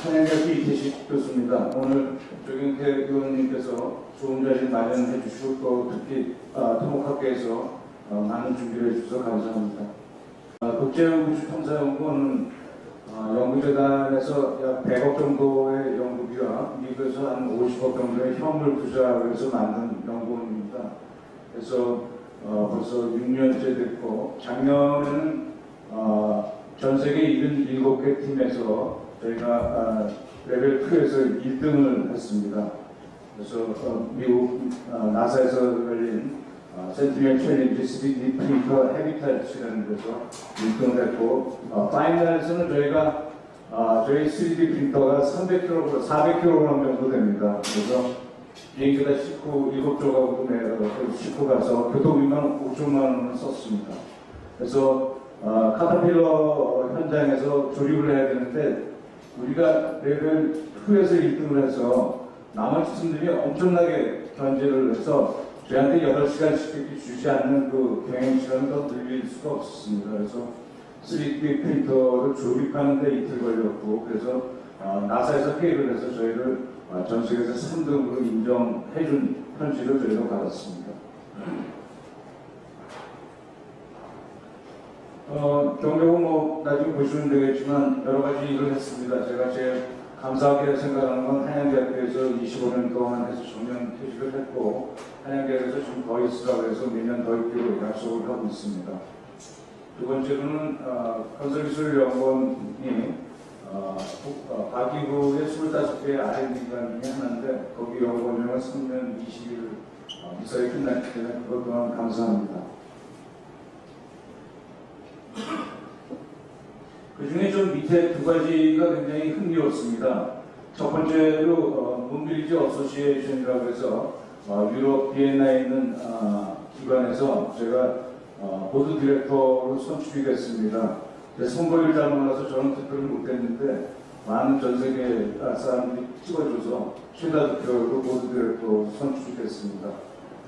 한양대학교 이태식 교수입니다. 오늘 조경태 의원님께서 좋은 자리 마련해 주시고 또 특히 토목학계에서 많은 준비를 해주셔서 감사합니다. 국제우주탐사연구원은 연구재단에서 약 100억 정도의 연구비와 미국에서 한 50억 정도의 현물 투자를 해서 만든 연구원입니다. 그래서 벌써 6년째 됐고 작년에는 전 세계 77개 팀에서 저희가 레벨 2에서 1등을 했습니다. 그래서 미국 나사에서 열린 센티널 챌린지 3D 프린터 헤비탈이라는 데서 1등을 했고 파이널에서는 저희가 저희 3D 프린터가 400kg 정도 됩니다. 그래서 비행기에다 싣고 7조각으로 싣고 가서 교통비만 5천만 원을 썼습니다. 그래서 카타필러 현장에서 조립을 해야 되는데 우리가 레벨 2에서 1등을 해서 나머지 팀들이 엄청나게 견제를 해서 저희한테 8시간씩 주지 않는 그 경영시간을 더 늘릴 수가 없었습니다. 그래서 3D 프린터를 조립하는 데 이틀 걸렸고 그래서 나사에서 회의를 해서 저희를 전 세계에서 3등으로 인정해준 편지를 저희가 받았습니다. 경력은 나중에 보시면 되겠지만 여러 가지 일을 했습니다. 제가 제일 감사하게 생각하는 건 한양대학교에서 25년 동안 해서 정년 퇴직을 했고 한양대학에서 좀 더 있으라고 해서 몇 년 더 있기로 약속을 하고 있습니다. 두 번째로는 건설기술연구원이 과기부의 25개의 R&D 기관 중에 하나인데 거기 연구원명은 3년 20일 무사히 끝났기 때문에 그것 또한 감사합니다. 그 중에 좀 밑에 두 가지가 굉장히 흥미롭습니다. 첫 번째로 문빌리지 어소시에이션이라고 해서 유럽 비엔나에 있는 기관에서 제가 보드 디렉터로 선출이 됐습니다. 선거일 잘못나서 저는 투표를 못했는데 많은 전 세계 사람들이 찍어줘서 최다 득표로 보드 디렉터로 선출이 됐습니다.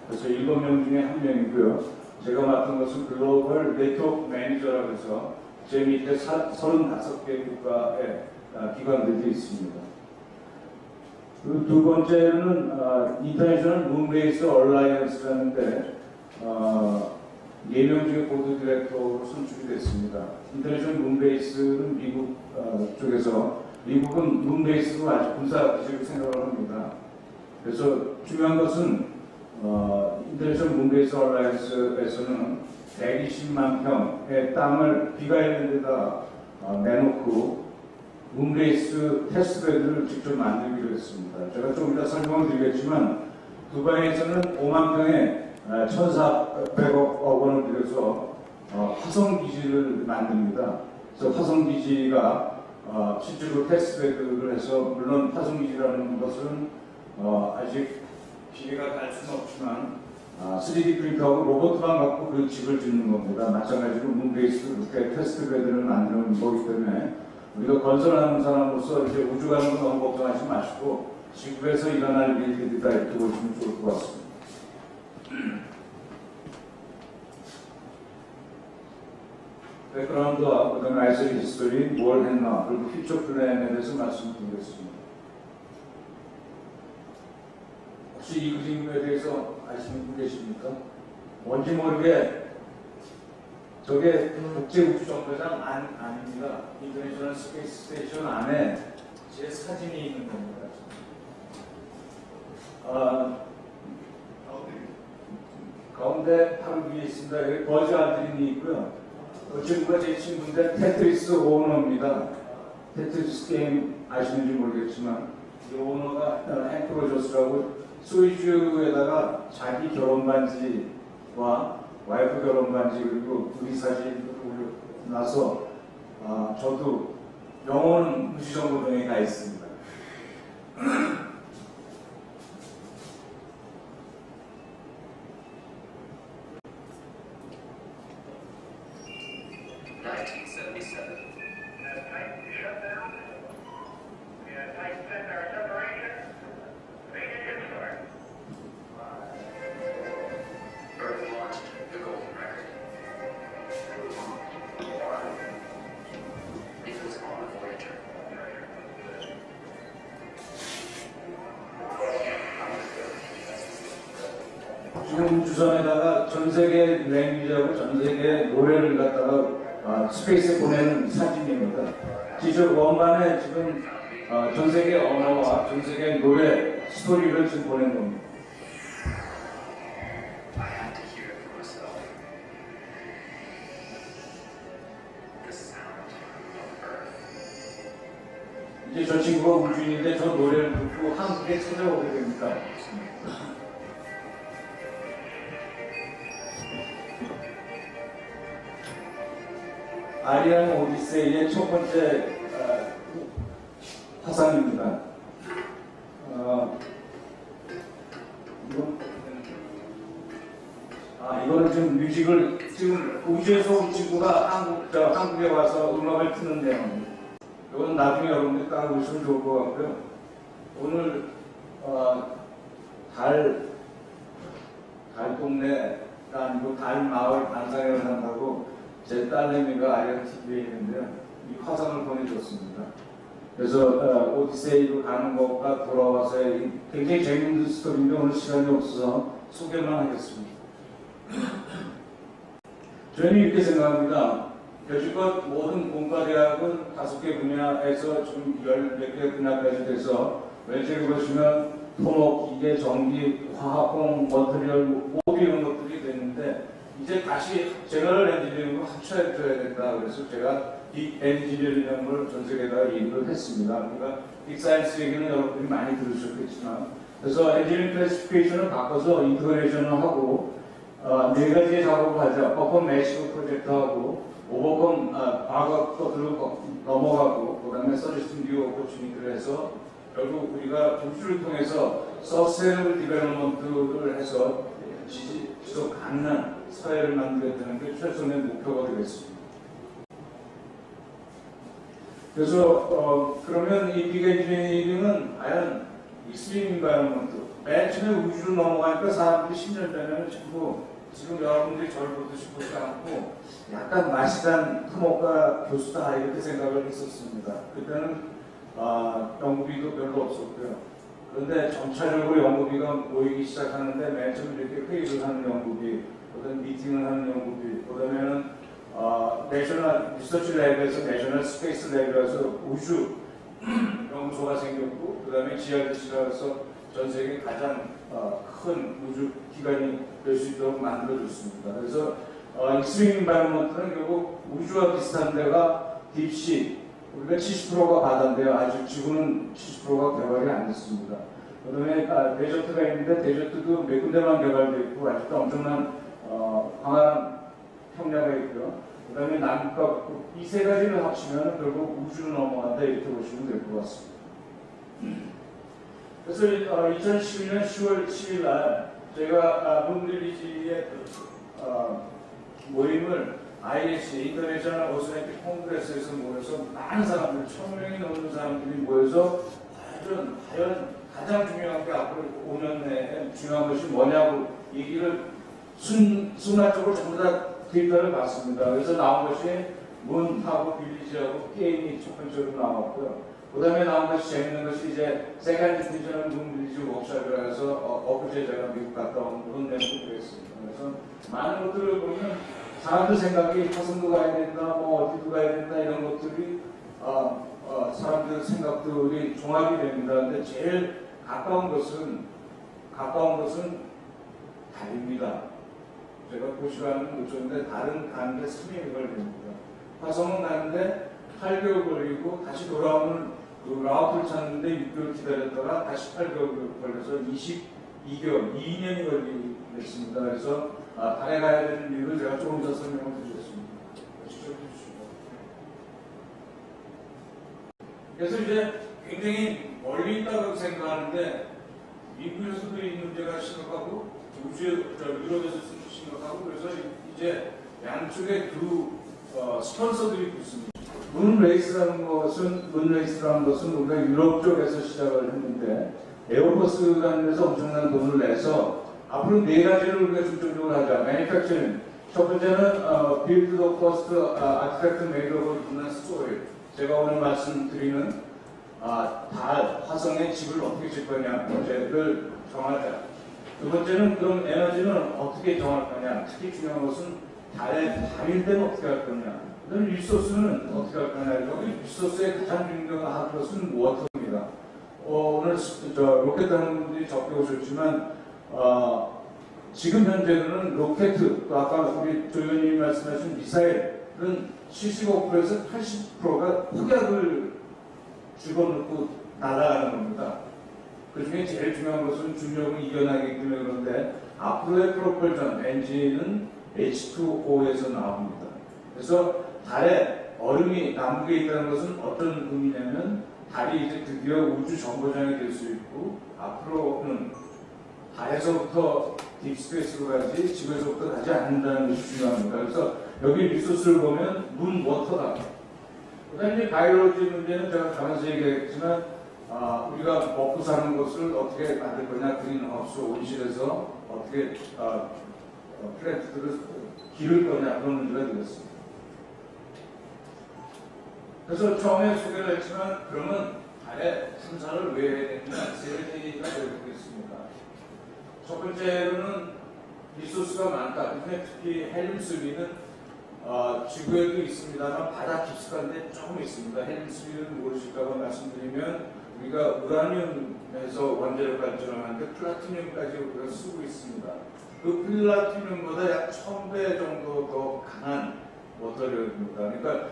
그래서 7명 중에 1명이고요. 제가 맡은 것은 글로벌 네트워크 매니저라고 해서 제 밑에 35개 국가의 기관들이 있습니다. 그리고 두 번째는 인터내셔널 룸레이스 얼라이언스라는데 4명 중에 보드 디렉터로 선출이 됐습니다. 인터내셔널 룸레이스는 미국 쪽에서 미국은 룸레이스로 아직 군사 기지를 생각을 합니다. 그래서 중요한 것은 인터내셔널 룸레이스 얼라이언스에서는 120만 평의 땅을 비가 있는 데다 내놓고 룸레이스 테스트베드를 직접 만들기로 했습니다. 제가 좀 이따 설명을 드리겠지만 두바이에서는 5만 평에 1,400억 원을 들여서 화성기지를 만듭니다. 그래서 화성기지가 실제로 테스트베드를 해서 물론 화성기지라는 것은 아직 기계가 갈 수는 없지만 3D 프린터하고 로봇만 갖고 그 집을 짓는 겁니다. 마찬가지로 룸베이스 이렇게 테스트 베드를 만드는 거기 때문에 우리가 건설하는 사람으로서 이제 우주 가는 건 너무 걱정하지 마시고 지구에서 일어날 일들이다 이렇게 보시면 좋을 것 같습니다. 백그라운드와 오더나이저 히스토리, 뭘 했나, 그리고 퓨처 플랜에 대해서 말씀드리겠습니다. 혹시 이 그림에 대해서 아시는 분 계십니까? 뭔지 모르게 저게 국제우주정거장 아닙니다. 인터내셔널 스페이스 스테이션 안에 제 사진이 있는 겁니다. 가운데 바로 위에 있습니다. 여기 버즈 알드린이 있고요. 그 친구가 제 친구인데 테트리스 오너입니다. 테트리스 게임 아시는지 모르겠지만 이 오너가 헨크 로저스라고 스위즈에다가 자기 결혼 반지와 와이프 결혼 반지 그리고 우리 사진을 올려놔서 저도 영어는 무지정거동에 가 있습니다. 우주선에다가 전 세계 랭귀지하고 전 세계 노래를 갖다가 스페이스에 보내는 사진입니다. 지금 원만에 지금 전 세계 언어와 전 세계 노래 스토리를 지금 보낸 겁니다. I had to hear it for myself. The sound of Earth. 이제 저 친구가 우주인인데 저 노래를 듣고 한국에 찾아오게 됩니다. 아리안 오디세이의 첫 번째 화상입니다. 이거는 지금 뮤직을 지금 우주에서 온 친구가 한국에 와서 음악을 트는 내용입니다. 이건 나중에 여러분들 따라보시면 좋을 것 같고요. 오늘 달 동네가 아니고 달 마을 반상회를 한다고 제 딸내미가 아리안 TV에 있는데요. 이 화상을 보내줬습니다. 그래서 오디세이로 가는 것과 돌아와서의 굉장히 재밌는 스토리인데 오늘 시간이 없어서 소개만 하겠습니다. 저는 이렇게 생각합니다. 여지껏 모든 공과대학은 5개 분야에서 지금 10개 분야까지 돼서 왼쪽에 보시면 토목, 기계, 전기, 화학공, 머터리얼 모두 이런 것들이 됐는데 이제 다시 제너럴 엔지니어링을 합쳐야 된다. 그래서 제가 빅 엔지니어링이라는 걸 전 세계에다 얘기를 했습니다. 그러니까 빅 사이언스 얘기는 여러분들이 많이 들으셨겠지만 그래서 엔지니어링 클래시피케이션을 바꿔서 인터그레이션을 하고 4가지의 작업을 하자. 버컨 매시브 프로젝트하고 오버컴 과거 것들로 넘어가고 그 다음에 서지스팅 뉴 오퍼추니티를 해서 결국 우리가 우주를 통해서 서스테이너블 디벨롭먼트를 해서 지속 가능한 사회를 만들어야 되는 게 최선의 목표가 되겠습니다. 그래서 그러면 이 빅 엔지니어링은 과연 익스트림 인바이러먼트 맨 처음에 우주로 넘어가니까 사람들이 10년 전에는 전부 지금 여러분들이 저를 보듯이 보지 않고 약간 마시단 토목가 교수다 이렇게 생각을 했었습니다. 그때는 연구비도 별로 없었고요. 그런데 점차적으로 연구비가 모이기 시작하는데 맨 처음 이렇게 회의를 하는 연구비, 그다음 미팅을 하는 연구비, 그다음에는 내셔널 리서치 랩에서 내셔널 스페이스 랩에서 우주 연구소가 생겼고, 그다음에 GRDC라서 전 세계 가장 큰 우주 기관이 될 수 있도록 만들어줬습니다. 그래서 익스트림 인바이러먼트는 결국 우주와 비슷한 데가 딥시, 우리가 70%가 바다인데요. 아직 지구는 70%가 개발이 안 됐습니다. 그다음에 데저트가 있는데 데저트도 몇 군데만 개발되어 있고 아직도 엄청난 광활한 평야가 있고요. 그다음에 남극과 이 세 가지를 합치면 결국 우주로 넘어간다 이렇게 보시면 될 것 같습니다. 그래서 2012년 10월 7일 날 제가 문릴리지의 모임을 ISC 인터내셔널 오스네틱 콩그레스에서 모여서 많은 사람들, 1000명이 넘는 사람들이 모여서 과연 가장 중요한 게 앞으로 5년 내에 중요한 것이 뭐냐고 얘기를 순간적으로 전부 다 데이터를 봤습니다. 그래서 나온 것이 문하고 빌리지하고 게임이 첫 번째로 나왔고요. 그 다음에 나온 것이 재밌는 것이 이제 세컨드 디비전을 문 빌리지 워크숍이라 해서 엊그제 제가 미국 갔다 온 그런 내용도 되겠습니다. 그래서 많은 것들을 보면 사람들 생각이 화성도 가야 된다, 뭐 어디도 가야 된다 이런 것들이 사람들 생각들이 종합이 됩니다. 근데 제일 가까운 것은 달입니다. 제가 고시가는 못 줬는데 달은 가는데 3일이 걸립니다. 화성은 가는데 8개월 걸리고 다시 돌아오는 그 라우트를 찾는데 6개월 기다렸다가 다시 8개월 걸려서 22개월, 2년이 걸리겠습니다. 그래서 달에 가야 되는 이유를 제가 조금 더 설명을 드리겠습니다. 직접 해주시고. 그래서 이제 굉장히 멀리 있다고 생각하는데 미국에서도 이 문제가 심각하고 유럽에서 심각하고 그래서 이제 양쪽에 두 스폰서들이 붙습니다. 문레이스라는 것은 우리가 유럽 쪽에서 시작을 했는데 에어버스라는 데서 엄청난 돈을 내서 앞으로 4가지를 우리가 중점적으로 하자. 매니팩처링. 첫 번째는 Build the first artifact made of Venus soil. 제가 오늘 말씀드리는 달, 화성의 집을 어떻게 질 거냐 문제를 정하자. 두 번째는 그럼 에너지는 어떻게 정할 거냐. 특히 중요한 것은 달에 발일 때는 어떻게 할 거냐. 그럼 리소스는 어떻게 할 거냐. 여기 리소스의 가장 중요한 것은 워터입니다. 오늘 로켓 하는 분들이 적게 오셨지만 지금 현재는 로켓, 또 아까 우리 조 의원님이 말씀하신 미사일은 75%에서 80%가 폭약을 집어넣고 날아가는 겁니다. 그 중에 제일 중요한 것은 중력을 이겨나기 때문에 그런데 앞으로의 프로펄전 엔진은 H2O에서 나옵니다. 그래서 달에 얼음이 남극에 있다는 것은 어떤 의미냐면 달이 이제 드디어 우주 정거장이 될 수 있고 앞으로는 달에서부터 딥스페이스로 가지 지구에서부터 가지 않는다는 것이 중요합니다. 그래서 여기 리소스를 보면 문, 워터다. 그다음에 바이올로지 문제는 제가 가면서 얘기했지만 우리가 먹고 사는 것을 어떻게 만들 거냐, 그린하우스 온실에서 어떻게 플랜트들을 기를 거냐 그런 문제가 되겠습니다. 그래서 처음에 소개를 했지만 그러면 달에 탐사를 왜 해야 되느냐 세 가지가 되고 있습니다. 첫 번째로는 리소스가 많다. 그중에 특히 헬륨3는 지구에도 있습니다만 바다 깊숙한데 조금 있습니다. 헬륨3는 모르실까봐 말씀드리면 우리가 우라늄에서 원자력 발전을 하는데 플라티늄까지 우리가 쓰고 있습니다. 그 플라티늄보다 약 1000배 정도 더 강한 워터력입니다. 그러니까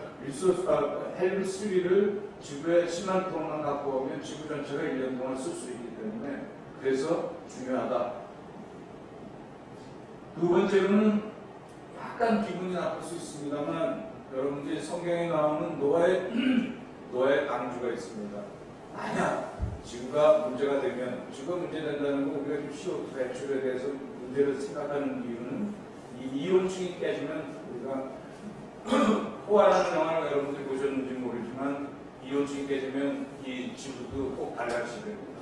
헬륨3를 지구에 10만 톤만 갖고 오면 지구 전체가 1년 동안 쓸 수 있기 때문에 그래서 중요하다. 두 번째로는 약간 기분이 나쁠 수 있습니다만 여러분들이 성경에 나오는 노아의 방주가 있습니다. 만약 지구가 문제가 되면 지구가 문제된다는 거 우리가 CO2 배출에 대해서 문제를 생각하는 이유는 이 이온층이 깨지면 우리가 호화라는 영화를 여러분들이 보셨는지 모르지만 이온층이 깨지면 이 지구도 꼭 달라지게 됩니다.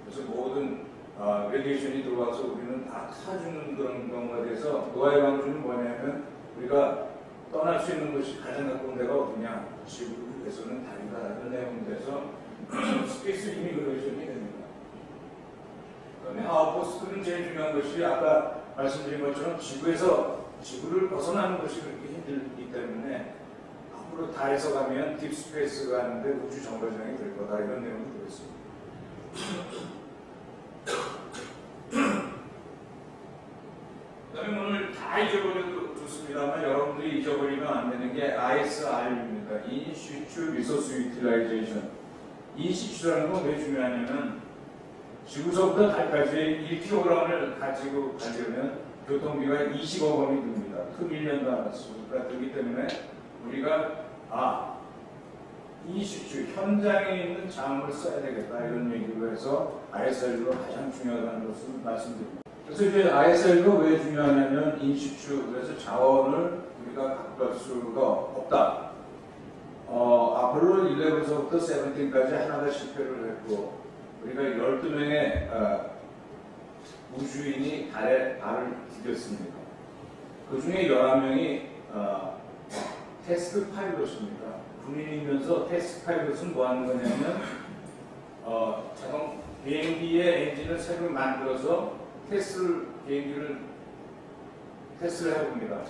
그래서 모든 레디에이션이 들어와서 우리는 다 타주는 그런 경우가 돼서 노아의 방주는 뭐냐면 우리가 떠날 수 있는 것이 가장 가까운 데가 어디냐 지구에서는 달이다 이런 내용이 돼서 스페이스 이미그레이션이 됩니다. 그다음에 아웃포스트는 제일 중요한 것이 아까 말씀드린 것처럼 지구를 벗어나는 것이 그렇게 힘들기 때문에 앞으로 달에서 가면 딥스페이스가 하는데 우주 정거장이 될 거다 이런 내용이 들어있습니다. 그다음에 오늘 다 잊어버려도 좋습니다만 여러분들이 잊어버리면 안 되는 게 ISRU입니다. 인시추 리소스 유틸라이제이션. 인시추라는 건 왜 중요하냐면 지구서부터 달까지 1kg을 가지고 가려면 교통비가 20억 원이 듭니다. 그 1년도 안 수가 들기 때문에 우리가 인시추 현장에 있는 자원을 써야 되겠다 이런 얘기로 해서 ISRU가 가장 중요하다는 것을 말씀드립니다. 그래서 이제 ISRU가 왜 중요하냐면 인시추 그래서 자원을 우리가 갖고 갈 수가 없다. 아폴로 11서부터 17까지 하나가 실패를 했고 우리가 12명의 우주인이 달에 발을 디뎠습니다. 그 중에 11명이 테스트 파일럿입니다. 군인이면서 테스트 파일럿은 뭐 하는 거냐면 자동 비행기의 엔진을 새로 만들어서 비행기를 테스트를 해봅니다.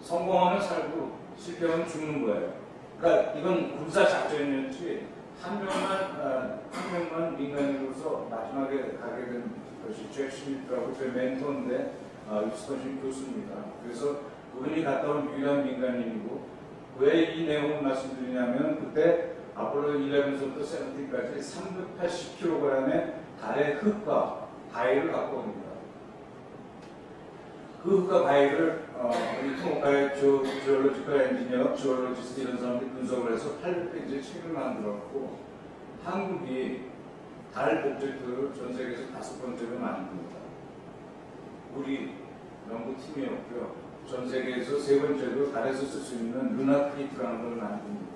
성공하면 살고 실패하면 죽는 거예요. 그러니까 이건 군사 작전이었지 한 명만 민간인으로서 마지막에 가게 된 것이 잭 스미스라고 제 멘토인데 위스콘신 교수입니다. 그래서 그분이 갔다 온 유일한 민간인이고 왜 이 내용을 말씀드리냐면 그때 아폴로 11서부터 17까지 380kg의 달의 흙과 바위를 갖고 옵니다. 그 흙과 바위를 우리 토목가의 지올로지컬 엔지니어, 지올로지스트 이런 사람들이 분석을 해서 800페이지의 책을 만들었고 한국이 달 오브젝트를 전 세계에서 5번째로 만듭니다. 우리 연구팀이었고요. 전 세계에서 3번째로 달에서 쓸 수 있는 루나 크리트라는 걸 만듭니다.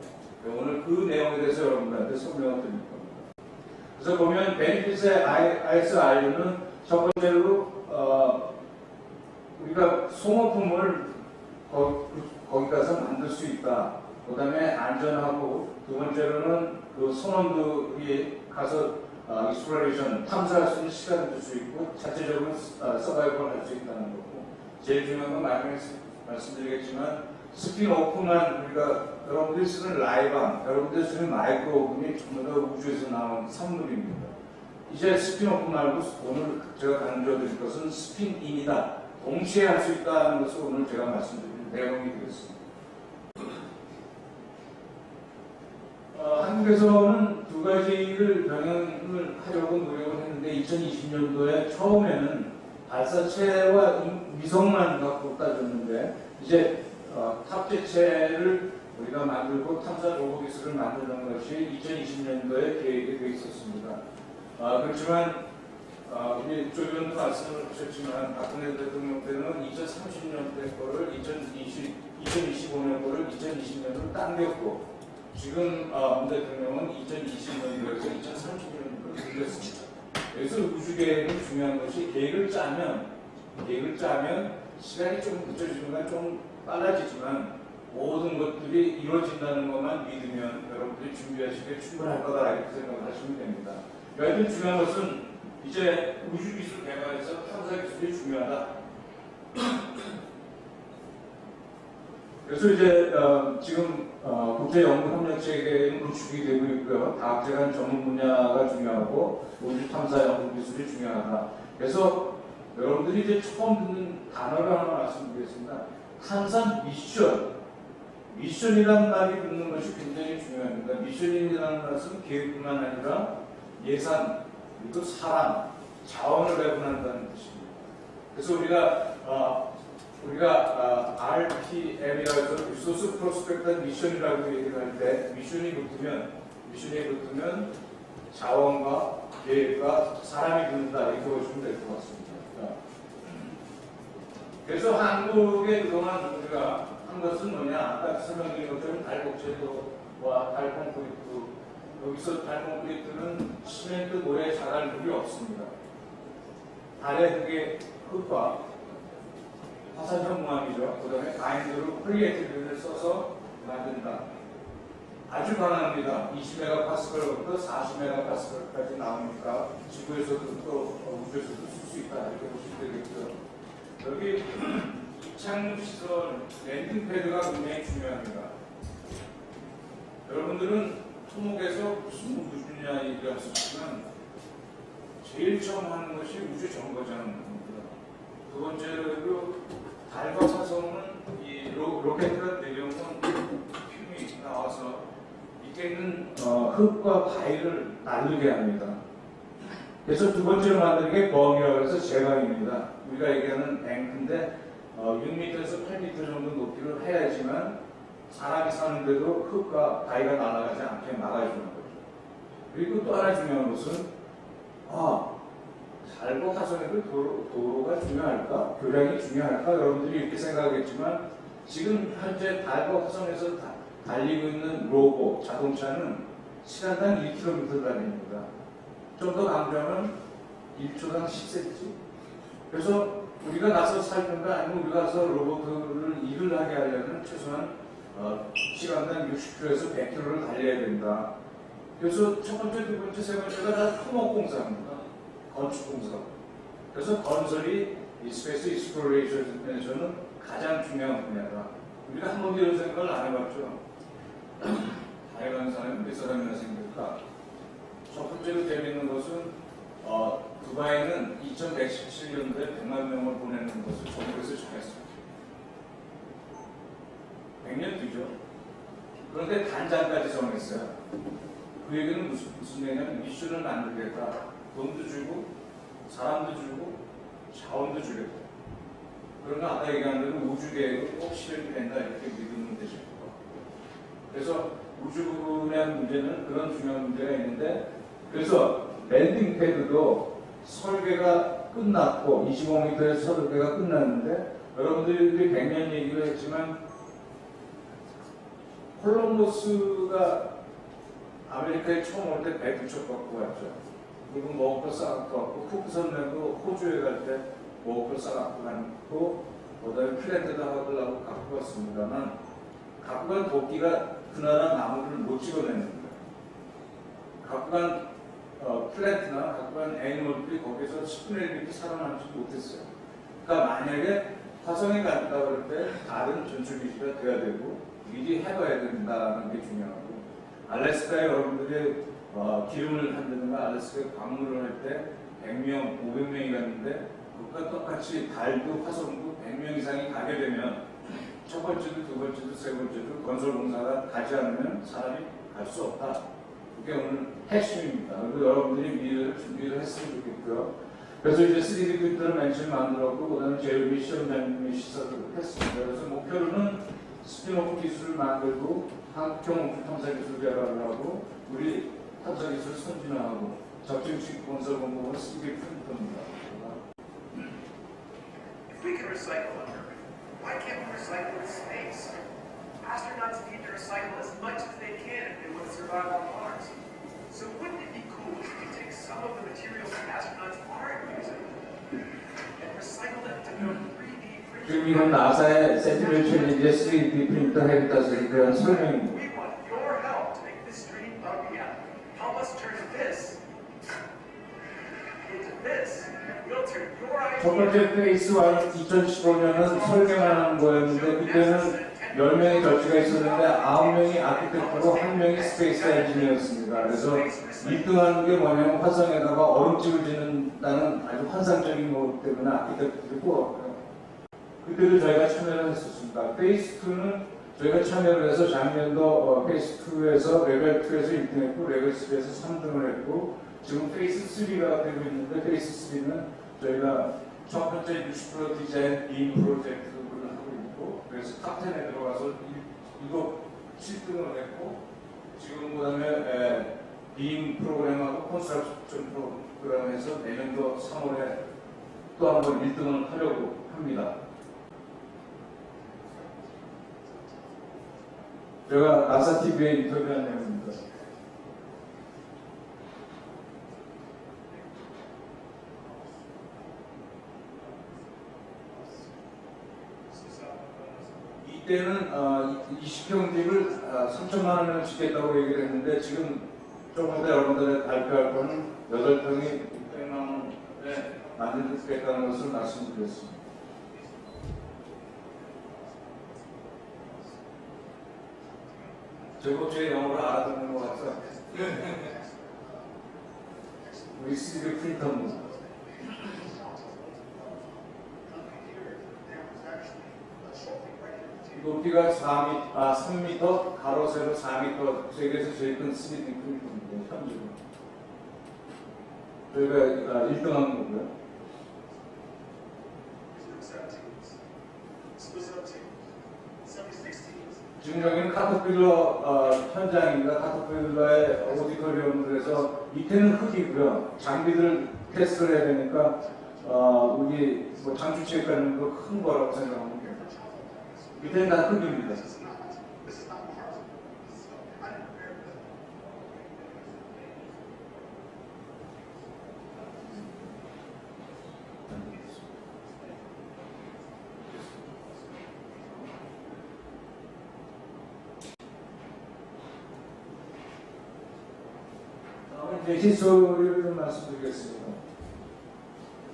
오늘 그 내용에 대해서 여러분들한테 설명을 드릴 겁니다. 그래서 보면 베니핏의 ISRU는 첫 번째로 우리가 소모품을 거기 가서 만들 수 있다. 그 다음에 안전하고 두 번째로는 그 선원들이 가서 익스플로레이션, 탐사할 수 있는 시간을 줄 수 있고 자체적으로 서바이벌 할 수 있다는 거고, 제일 중요한 건 말씀드리겠지만 스핀 오픈한 우리가 여러분들이 쓰는 라이방, 여러분들이 쓰는 마이크로오븐이 전부 다 우주에서 나온 산물입니다. 이제 스핀 오픈 말고 오늘 제가 강조드릴 것은 스핀인이다. 동시에 할 수 있다는 것을 오늘 제가 말씀드릴 내용이 되겠습니다. 한국에서는 두 가지를 병행을 하려고 노력을 했는데 2020년도에 처음에는 발사체와 위성만 갖고 따졌는데 이제 탑재체를 우리가 만들고 탐사 로봇 기술을 만드는 것이 2020년도에 계획이 되어 있었습니다. 그렇지만 우리 조 의원도 말씀을 하셨지만 박근혜 대통령 때는 2030년대 거를 2025년 거를 2020년으로 당겼고 지금 문 대통령은 2020년도에서 2030년도로 늘렸습니다. 그래서 우주계획은 중요한 것이 계획을 짜면 시간이 좀 늦춰지거나 좀 빨라지지만 모든 것들이 이루어진다는 것만 믿으면 여러분들이 준비하시기에 충분할 거다 이렇게 생각하시면 됩니다. 여하튼 중요한 것은 이제 우주기술 개발에서 탐사 기술이 중요하다. 그래서 이제 지금 국제연구협력체계는 구축이 되고 있고요. 다학제 간 전문 분야가 중요하고 우주 탐사 연구 기술이 중요하다. 그래서 여러분들이 이제 처음 듣는 단어를 하나 말씀드리겠습니다. 탐사 미션. 미션이라는 말이 듣는 것이 굉장히 중요합니다. 미션이라는 것은 계획뿐만 아니라 예산, 그리고 사람, 자원을 배분한다는 뜻입니다. 그래서 우리가 RPM이라고 해서 리소스 프로스펙트 미션이라고 얘기를 할 때 미션이 붙으면 자원과 계획과 사람이 붙는다 이렇게 보시면 될 것 같습니다. 그래서 한국에 그동안 우리가 한 것은 뭐냐? 아까 설명드린 것처럼 달곡제도와 달콘크리트, 여기서 달콘크리트는 시멘트 모래 자갈 물이 없습니다. 달의 흙에 흙과 화산 현무암이죠. 그 다음에 바인드로 폴리에틸렌을 써서 만든다. 아주 강합니다. 20메가파스칼부터 40메가파스칼까지 나오니까 지구에서도 또 우주에서도 쓸 수 있다 이렇게 보시면 되겠고요. 여기 입착륙 시설 랜딩 패드가 굉장히 중요합니다. 여러분들은 토목에서 무슨 우주냐 얘기할 수 있지만 제일 처음 하는 것이 우주 정거장입니다. 두 번째로 달과 화성은 이 로켓과 내려오는 퓨이 나와서 밑에 있는 흙과 바위를 나르게 합니다. 그래서 두 번째로 만드는 게 벙이라고 해서 제강입니다. 우리가 얘기하는 뱅크인데 6m에서 8m 정도 높이를 해야지만 사람이 사는데도 흙과 바위가 날아가지 않게 막아주는 거죠. 그리고 또 하나 중요한 것은 달과 화성에도 도로가 중요할까? 교량이 중요할까? 여러분들이 이렇게 생각하겠지만 지금 현재 달과 화성에서 달리고 있는 로봇, 자동차는 시간당 1km 달립니다. 좀 더 강조하면 1초당 10cm. 그래서 우리가 가서 살든가 아니면 우리가 가서 로봇을 일을 하게 하려면 최소한 시간당 60km에서 100km를 달려야 된다. 그래서 첫 번째, 두 번째, 세 번째가 다 토목공사입니다. 건축공사. 그래서 건설이 이 스페이스 익스플로레이션에서는 가장 중요한 분야다. 우리가 한 번도 이런 생각을 안 해봤죠. 달에 가는 사람이 몇 사람이나 생길까? 첫 번째로 재미있는 것은 두바이는 2117년도에 100만 명을 보내는 것을 정부에서 정했습니다. 100년 뒤죠. 그런데 단장까지 정했어요. 그 얘기는 무슨 얘기냐면 미션을 만들겠다. 돈도 주고 사람도 주고 자원도 주겠다. 그러나 아까 얘기한 대로 우주계획은 꼭 실현이 된다 이렇게 믿으면 되죠. 그래서 우주 부분의 문제는 그런 중요한 문제가 있는데 그래서 랜딩 패드도 설계가 끝났고 25m의 설계가 끝났는데 여러분들이 100년 얘기를 했지만 콜럼버스가 아메리카에 처음 올 때 배 부척 갖고 왔죠. 그리고 먹을 거 싸갖고 왔고 쿠크 선생도 호주에 갈 때 먹을 거 싸갖고 갔고 그다음에 플랜트다 하더라고 갖고 왔습니다만 갖고 간 도끼가 그 나라 나무를 못 찍어내는 거예요. 갖고 간 플랜트나 각종 애니멀들이 거기서 10분의 1밖에 살아남지 못했어요. 그러니까 만약에 화성에 간다 그럴 때 다른 전출기지가 돼야 되고 미리 해봐야 된다는 게 중요하고, 알래스카에 여러분들이 기름을 한다든가 알래스카에 광물을 할 때 100명, 500명이 갔는데 그것과 똑같이 달도 화성도 100명 이상이 가게 되면 첫 번째도 두 번째도 세 번째도 건설 공사가 가지 않으면 사람이 갈 수 없다. 그게 오늘 핵심입니다. 그리고 여러분들이 미래를 준비를 했으면 좋겠고요. 그래서 이제 3D 프린터를 맨 처음 만들었고, 그 다음에 제일미 시험장님이 시사를 했습니다. 그래서 목표로는 스피노프 기술을 만들고 한국형 탐사 기술 개발을 하고 우리 탐사 기술 선진화하고 적정식 건설 공법은 3D 프린터입니다. If we can recycle on Earth, why can't we recycle in space? Astronauts need to recycle as much as they can if they want to survive on Mars. So wouldn't it be cool if we could take some of the materials that astronauts aren't using and recycle them to build 3D 지금 이건 나사의 센티널 챌린지의 3D 프린터 해비타스에 대한 설명입니다. We want your help to make this dream a reality. Help us turn this into this. We'll turn your 첫 idea. 번째 페이스와 2015년은 설계만 하는 거였는데, 그때는 10명의 절치가 있었는데 9명이 아키텍트로 1명이 스페이스 엔지니어였습니다. 그래서 1등하는 게 뭐냐면 화성에다가 얼음집을 짓는다는 아주 환상적인 거기 때문에 아키텍트들이 뽑았고요. 그때도 저희가 참여를 했었습니다. 페이스 2는 저희가 참여를 해서 작년도 페이스 2에서 레벨 2에서 1등했고 레벨 3에서 3등을 했고, 지금 페이스 3가 되고 있는데 페이스 3는 저희가 첫 번째 60% 디자인 빔 프로젝트를 하고 있고, 그래서 탑10에 들어가서 이거 7등을 했고, 지금 그 다음에 빔 프로그램하고 컨스트럭션 프로그램에서 내년도 3월에 또 한 번 1등을 하려고 합니다. 제가 나사 TV에 인터뷰한 내용입니다. 이때는 20평 집을 3천만 원을 짓겠다고 얘기를 했는데, 지금 조금 더 여러분들이 발표할 거는 8평이 600만 원에 만들겠다는 것을 말씀드렸습니다. 제법 제 영어를 알아듣는 것 같아요. 우리 3D 프린터입니다. 높이가 3m, 가로 세로 4m, 세계에서 제일 큰 3D 프린터입니다. 현재로. 저희가 1등한 거고요. 지금 여기는 카터필러 현장입니다. 카터필러의 오디토리움에서 밑에는 흙이고요. 장비들 테스트를 해야 되니까 우리 뭐 장주체육관도 큰 거라고 생각합니다. 밑에는 다 흙입니다. 이제 히스토리를 좀 말씀드리겠습니다.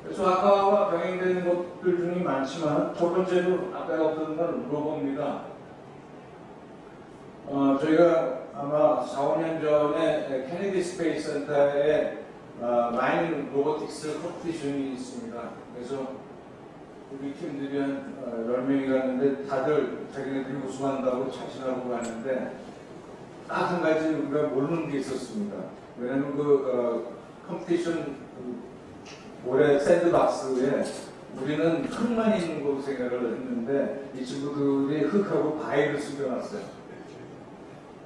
그래서 아까와 병행되는 것들 중에 많지만 첫 번째로 아까 없던 건 로봇입니다. 저희가 아마 4, 5년 전에 케네디 스페이스 센터에 마인 로보틱스 컴피티션이 있습니다. 그래서 우리 팀들이 한 10명이 갔는데 다들 자기네들이 우승한다고 자신하고 갔는데 딱 한 가지 우리가 모르는 게 있었습니다. 왜냐면 컴피티션 올해 샌드박스에 우리는 흙만 있는 걸로 생각을 했는데 이 친구들이 흙하고 바위를 숨겨놨어요.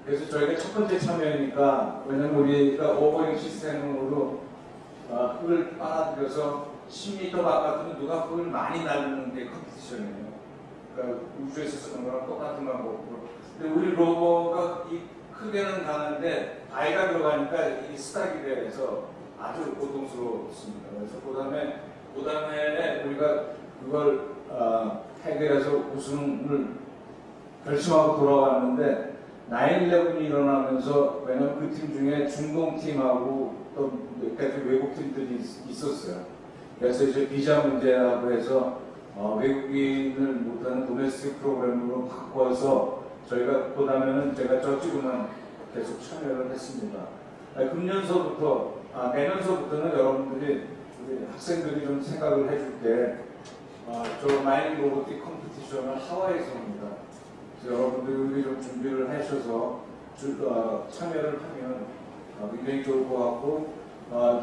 그래서 저희가 첫 번째 참여니까, 왜냐면 우리가 오버링 시스템으로 흙을 빨아들여서 10m 바깥으로 누가 흙을 많이 날리는 게 컴피티션이에요. 그러니까 우주에서 쓰는 거랑 똑같은 방법으로. 근데 우리 로버가 이 크게는 가는데 바위가 들어가니까 이 스탁이 돼서 아주 고통스럽습니다. 그래서 그 다음에 우리가 그걸 해결해서 우승을 결심하고 돌아왔는데, 9/11이 일어나면서 왜냐면 그 팀 중에 중동 팀하고 또 몇 가지 외국 팀들이 있었어요. 그래서 이제 비자 문제라고 해서 외국인을 못하는 도메스틱 프로그램으로 바꿔서 저희가 보다면은 제가 저쪽으로만 계속 참여를 했습니다. 금년서부터 내년서부터는 여러분들이 우리 학생들이 좀 생각을 해줄게. 저 마이닝 로보틱 컴피티션을 하와이에서 합니다. 그래서 여러분들이 좀 준비를 하셔서 참여를 하면 굉장히 좋을 것 같고,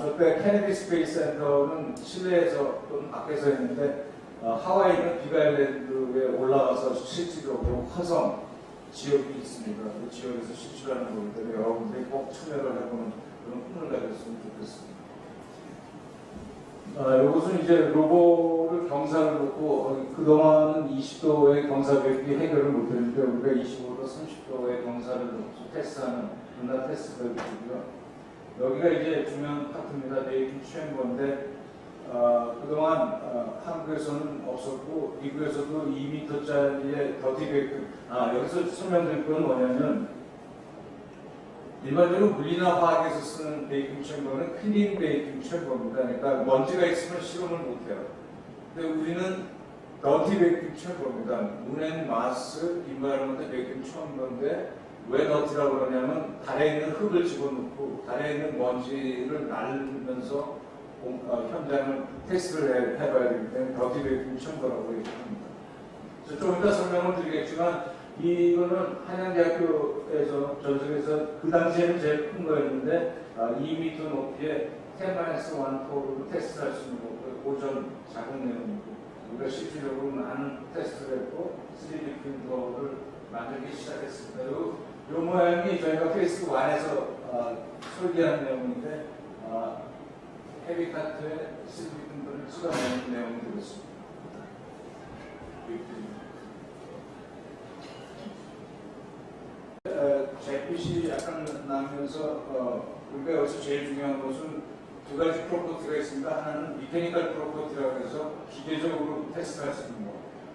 저때 케네디 스페이스 센터는 실내에서 또는 밖에서 했는데 하와이는 비가일랜드에 올라가서 실질적으로 화성 지역이 있습니다. 그 지역에서 실출하는 거기 때문에 여러분들이 꼭 참여를 해보는 그런 꿈을 가졌으면 좋겠습니다. 이것은 이제 로봇을 경사를 놓고 그동안은 20도의 경사 벽이 해결을 못했는데 우리가 25도, 30도의 경사를 놓고 테스트하는 문화 테스트가 있고요. 여기가 이제 중요한 파트입니다. 네이킹 챔버인데 그동안 한국에서는 없었고 미국에서도 2m짜리의 더티베이크 여기서 설명드릴 건 뭐냐면 일반적으로 물리나 화학에서 쓰는 베이킹 챔버는 클린 베이킹 챔버입니다. 그러니까 먼지가 있으면 실험을 못해요. 근데 우리는 더티 베이킹 챔버입니다. 문앤 마스 인바이러먼트 베이킹 챔버인데 왜 더티라고 그러냐면 달에 있는 흙을 집어넣고 달에 있는 먼지를 날리면서 현장을 테스트를 해봐야 되기 때문에 더티 베이킹 챔버라고 얘기합니다. 좀 이따 설명을 드리겠지만 이거는 한양대학교에서 전국에서 그 당시에는 제일 큰 거였는데 2m 높이의 10-1 토르로 테스트할 수 있는 거, 오전 작은 내용이고 우리가 실질적으로 많은 테스트를 했고 3D 프린터를 만들기 시작했습니다. 이 모양이 저희가 페이스북 안에서 설계한 내용인데 헤비카트에 3D 프린터를 찍어내는 내용이 되겠습니다. 잿빛이 약간 나면서 우리가 여기서 제일 중요한 것은 두 가지 프로퍼티가 있습니다. 하나는 미케니컬 프로퍼티라고 해서 기계적으로 테스트할 수 있는 거.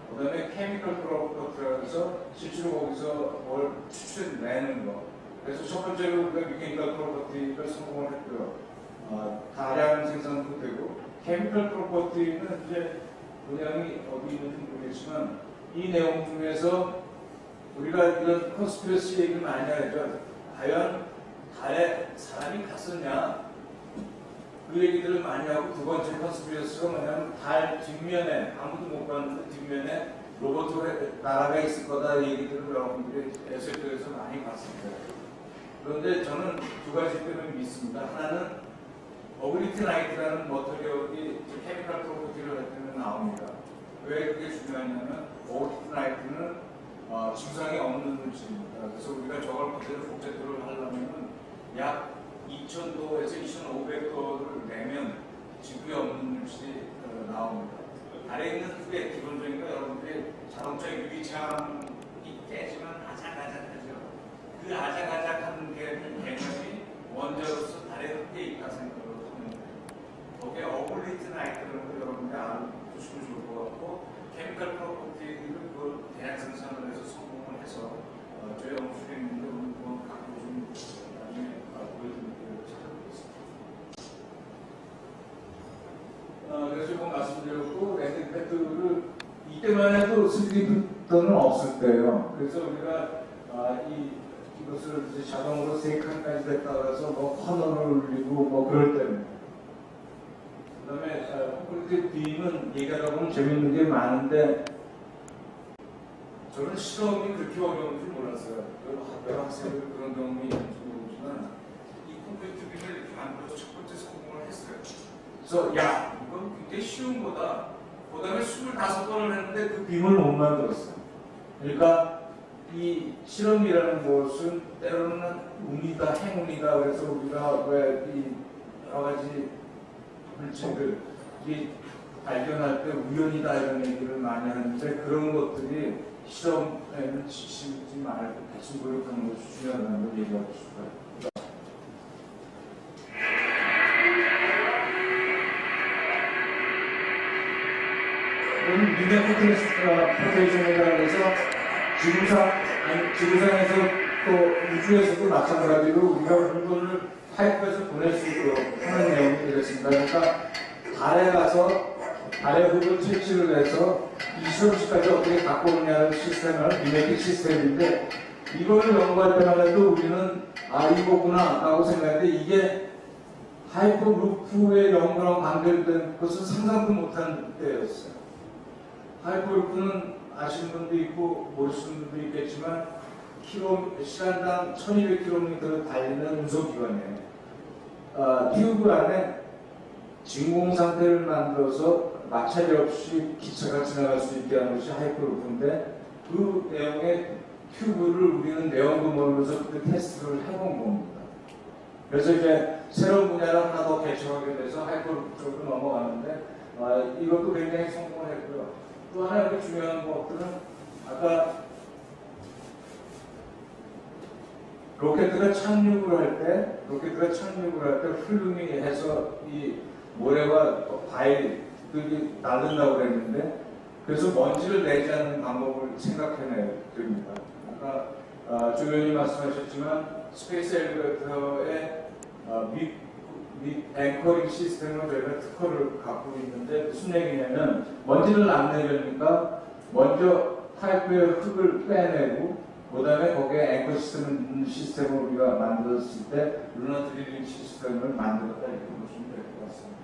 그 다음에 케미컬 프로퍼티라고 해서 실제로 거기서 뭘 추출해내는 거. 그래서 첫 번째로 우리가 미케니컬 프로퍼티를 성공을 했고요. 다량 생산도 되고 케미컬 프로퍼티는 이제 분양이 어디 있는지 모르겠지만 이 내용 중에서 우리가 이런 컨스피러시 얘기를 많이 하죠. 과연 달에 사람이 갔었냐? 그 얘기들을 많이 하고 두 번째 컨스피러시가 뭐냐면 달 뒷면에 아무도 못 봤는데 뒷면에 로봇 나라가 있을 거다 얘기들을 여러분들이 SF에서 많이 봤습니다. 그런데 저는 두 가지 때문에 믿습니다. 하나는 어그리티 나이트라는 머터리얼이 케미컬 프로퍼티를 할 때는 나옵니다. 왜 그게 중요하냐면 어그리티 나이트는 증상이 없는 물질입니다. 그래서 우리가 저걸 그대로 복제도를 하려면 약 2000도에서 2500도를 내면 지구에 없는 물질이 나옵니다. 달에 있는 흙의 기본적인 거 여러분들이 자동차 유리창이 깨지면 아작아작하죠. 그 아작아작한 개념이 원자로서 달의 흙에 있다 생각을 하면 돼요. 거기에 어글리트 나이트라는 거 여러분들이 알아두시면 좋을 것 같고 케미컬 프로퍼티를 그 대량 생산을 해서 성공을 해서 저희 연구실에 있는데 오늘 그건 갖고 좀 나중에 보여드리도록 찾아보겠습니다. 그래서 이거 말씀드렸고 랜딩 패드를 이때만 해도 3D 프린터는 없을 때예요. 그래서 우리가 이것을 이제 자동으로 3칸까지 됐다고 해서 뭐 커널을 올리고 뭐 그럴 때입니다. 그 다음에 콘크리트 빔은 얘기하다 보면 재밌는 게 많은데 저는 실험이 그렇게 어려운 줄 몰랐어요. 여러 학생들 그런 경험이 있는지 모르지만 이 콘크리트 빔을 이렇게 만들어서 첫 번째 성공을 했어요. 그래서 야 이건 굉장히 쉬운 거다. 그 다음에 25번을 했는데 그 빔을 못 만들었어요. 그러니까 이 실험이라는 것은 때로는 운이다 행운이다. 그래서 우리가 왜 이 여러 가지 물질들이 발견할 때 우연이다 이런 얘기를 많이 하는데 그런 것들이 실험에는 지치지 말고 같이 노력하는 것이 중요하다는 걸 얘기하고 싶어요. 이건 미네 포테이션이라고 해서 지구상에서 또 우주에서도 마찬가지로 우리가 물건을 파이프에서 보낼 수 있도록 하는 내용이 되겠습니다. 그러니까 달에 가서 달의 흙을 채취를 해서 20년까지 어떻게 갖고 오느냐는 시스템을 리메이크 시스템인데 이걸 연구할 때마다도 우리는 아 이거구나 라고 생각했는데 이게 하이퍼루프의 연구랑 관계된 것은 상상도 못한 때였어요. 하이퍼루프는 아시는 분도 있고 모르시는 분도 있겠지만 시간당 1200km를 달리는 운송기관이에요. 튜브 안에 진공 상태를 만들어서 마찰이 없이 기차가 지나갈 수 있게 하는 것이 하이퍼루프인데 그 내용의 튜브를 우리는 내용도 모르면서 그 테스트를 해본 겁니다. 그래서 이제 새로운 분야를 하나 더 개척하게 돼서 하이퍼루프 쪽으로 넘어가는데 이것도 굉장히 성공을 했고요. 또 하나 그 중요한 것들은 아까 로켓을 착륙을 할 때 훌륭히 해서 이 모래와 바위들이 나른다고 그랬는데 그래서 먼지를 내지 않는 방법을 생각해내야 됩니다. 아까 조 의원님 말씀하셨지만 스페이스 엘리베이터의 밑 앵커링 시스템으로 저희가 특허를 갖고 있는데 무슨 얘기냐면 먼지를 안 내려니까 먼저 파이프의 흙을 빼내고 그 다음에 거기에 앵커 시스템을 우리가 만들었을 때 루나 드릴링 시스템을 만들었다 이렇게 보시면 될 것 같습니다.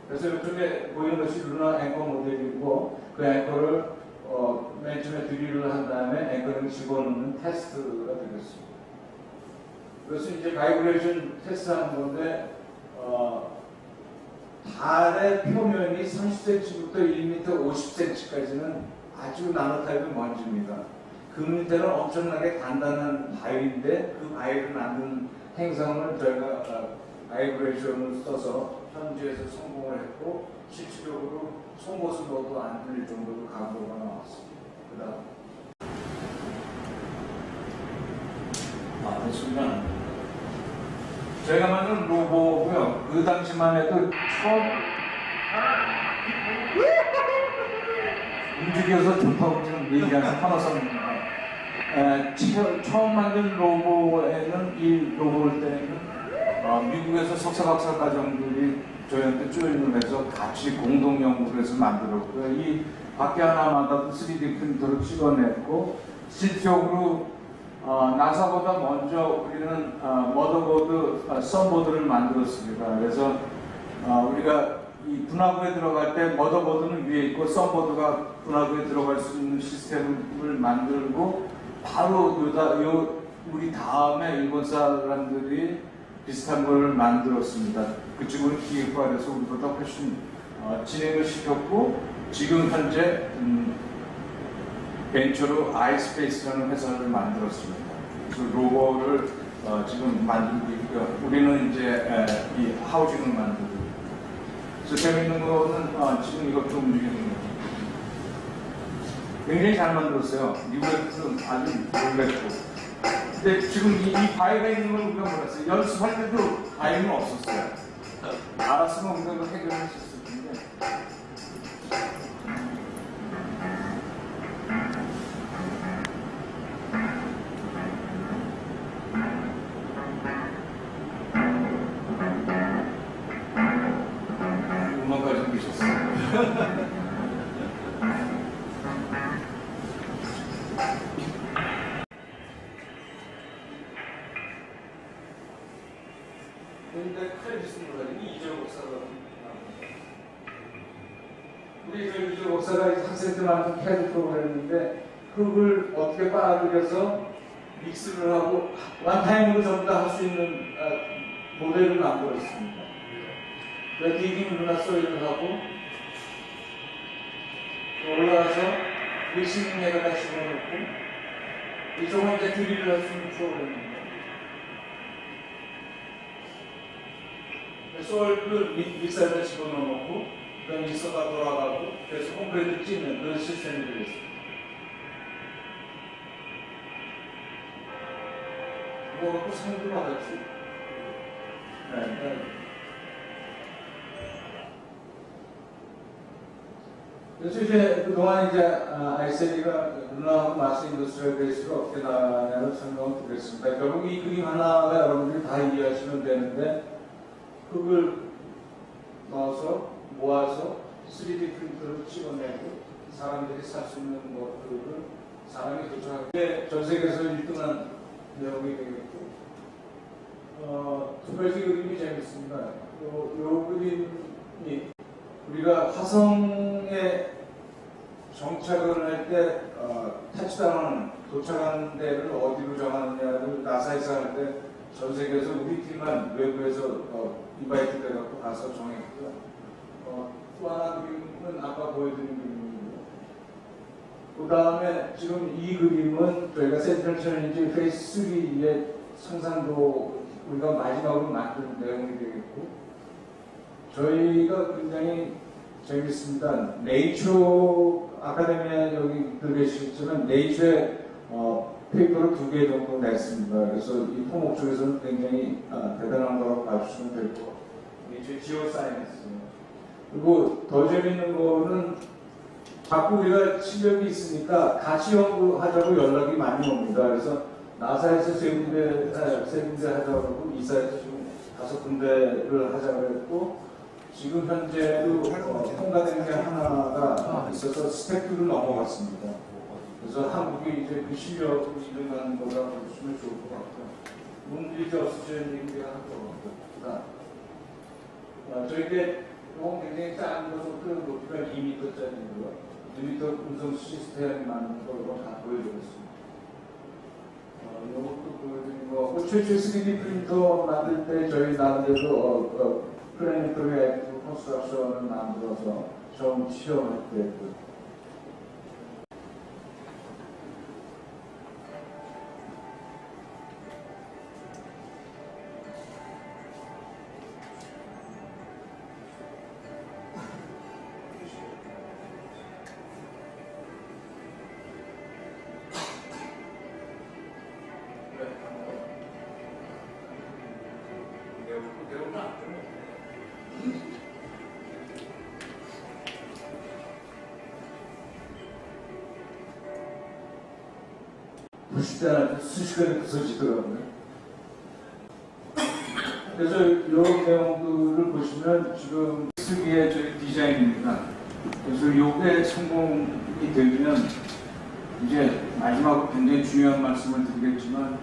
그래서 이쪽에 보이는 것이 루나 앵커 모델이고 그 앵커를 맨 처음에 드릴을 한 다음에 앵커를 집어넣는 테스트가 되겠습니다. 그래서 이제 바이브레이션 테스트하는 건데 달의 표면이 30cm부터 1m 50cm까지는 아주 나노타입의 먼지입니다. 그 밑에는 엄청나게 단단한 바위인데 그 바위를 만드는 행성을 저희가 바이브레이션을 써서 현지에서 성공을 했고 실질적으로 송곳을 넣어도 안 들릴 정도로 강도가 나왔습니다. 그 다음 네, 소리가 납니다. 저희가 만든 로보고요. 그 당시만 해도 움직여서 좋다고 지금 얘기하는 파나소닉입니다. 처음 만든 로보에는 이 로보를 때는 미국에서 석사박사 과정들이 저희한테 조인을 해서 같이 공동 연구를 해서 만들었고요. 이 밖에 하나마다 3D 프린터로 찍어냈고 실질적으로 나사보다 먼저 우리는 머더보드, 썬보드를 만들었습니다. 그래서 우리가 이 분화구에 들어갈 때 머더보드는 위에 있고 썬보드가 분화구에 들어갈 수 있는 시스템을 만들고 바로 우리 다음에 일본 사람들이 비슷한 걸 만들었습니다. 그쪽으로 기획과에서 우리보다 훨씬 진행을 시켰고 지금 현재 벤처로 아이스페이스라는 회사를 만들었습니다. 그 로고를 지금 만들고 있고요. 우리는 이제 이 하우징을 만들고 있고. 그래서 재밌는 거는 지금 이것도 움직이는 거예요. 굉장히 잘 만들었어요. 미국에서는 아주 놀랬고. 근데 지금 이 바위가 있는 걸 우리가 몰랐어요. 연습할 때도 바위는 없었어요. 알았으면 우리가 이거 해결했었을 텐데. 음악까지 미쳤어요. 근데 크레디스 문화님이 이재호 목사가 우리 저 이재호 목사가 학생 때만큼 캐드 프로그램을 했는데 흙을 어떻게 빨아들여서 믹스를 하고 원타임으로 전부 다 할 수 있는 모델을 만들었습니다. 디깅 루나 소일을 하고 올라와서 믹싱에다가 집어넣고 이쪽은 이제 드릴을 할 수 있는 프로그램입니다. 소일을 믹서에다 집어넣고 그다음 믹서가 돌아가고 그래서 콘크리트 찌는 그런 시스템이 되겠습니다. 뭐 갖고 상도 받았지. 네. 그래서 이제 그동안 이제 아이셀리가 루나하고 마스 인더스트리얼 베이스로 어떻게 나가냐를 하나를 설명을 드리겠습니다. 결국 이 그림 하나가 여러분들이 다 이해하시면 되는데 흙을 넣어서 모아서 3D 프린터로 찍어내고 사람들이 살 수 있는 것들을 사람이 도착하게 전 세계에서 1등한 내용이 되겠고 두 가지 그림이 재밌습니다. 요 그림이 우리가 화성에 정착을 할 때 터치다운 도착하는 데를 어디로 정하느냐를 나사에서 할 때 전 세계에서 우리 팀만 외부에서 인바이트 돼갖고 가서 정했고요. 또 하나 그림은 아까 보여드린 그림이고 그 다음에 지금 이 그림은 저희가 센트럴 챌린지 페이스 3의 상상도 우리가 마지막으로 만든 내용이 되겠고 저희가 굉장히 재밌습니다. 네이처 아카데미에 여기 들어계시겠지만 네이처에 페이퍼를 2개 정도 냈습니다. 그래서 이 토목 쪽에서는 굉장히 대단한 거라고 봐주시면 될 것 같아요. 네이처 지오사이언스. 그리고 더 재밌는 거는 자꾸 우리가 실력이 있으니까 같이 연구하자고 연락이 많이 옵니다. 그래서 나사에서 3군데 하자고 이사에서 지금 5군데를 하자고 했고 지금 현재도 통과된 게 하나가 있어서 스텝 2를 넘어갔습니다. 그래서 한국이 이제 그 실력을 인정하는 거라고 보시면 좋을 것 같고요. 문제지 없으시는 얘기가 할 것 같고 저희게 이건 굉장히 작은 거서 높이가 2m짜리고요. 2m 음성 시스템 만든 걸로 다 보여드렸습니다. 이것도 보여드린 거 같고 최초의 3D 프린터 만들 때 저희 나름대로 플래니터리 컨스트럭션을 만들어서 처음 시험을 했고요. 보실 때는 순식간에 부서지더라고요. 그래서 이런 내용들을 보시면 지금 쓰기의 저희 디자인입니다. 그래서 이게 성공이 되면 이제 마지막으로 굉장히 중요한 말씀을 드리겠지만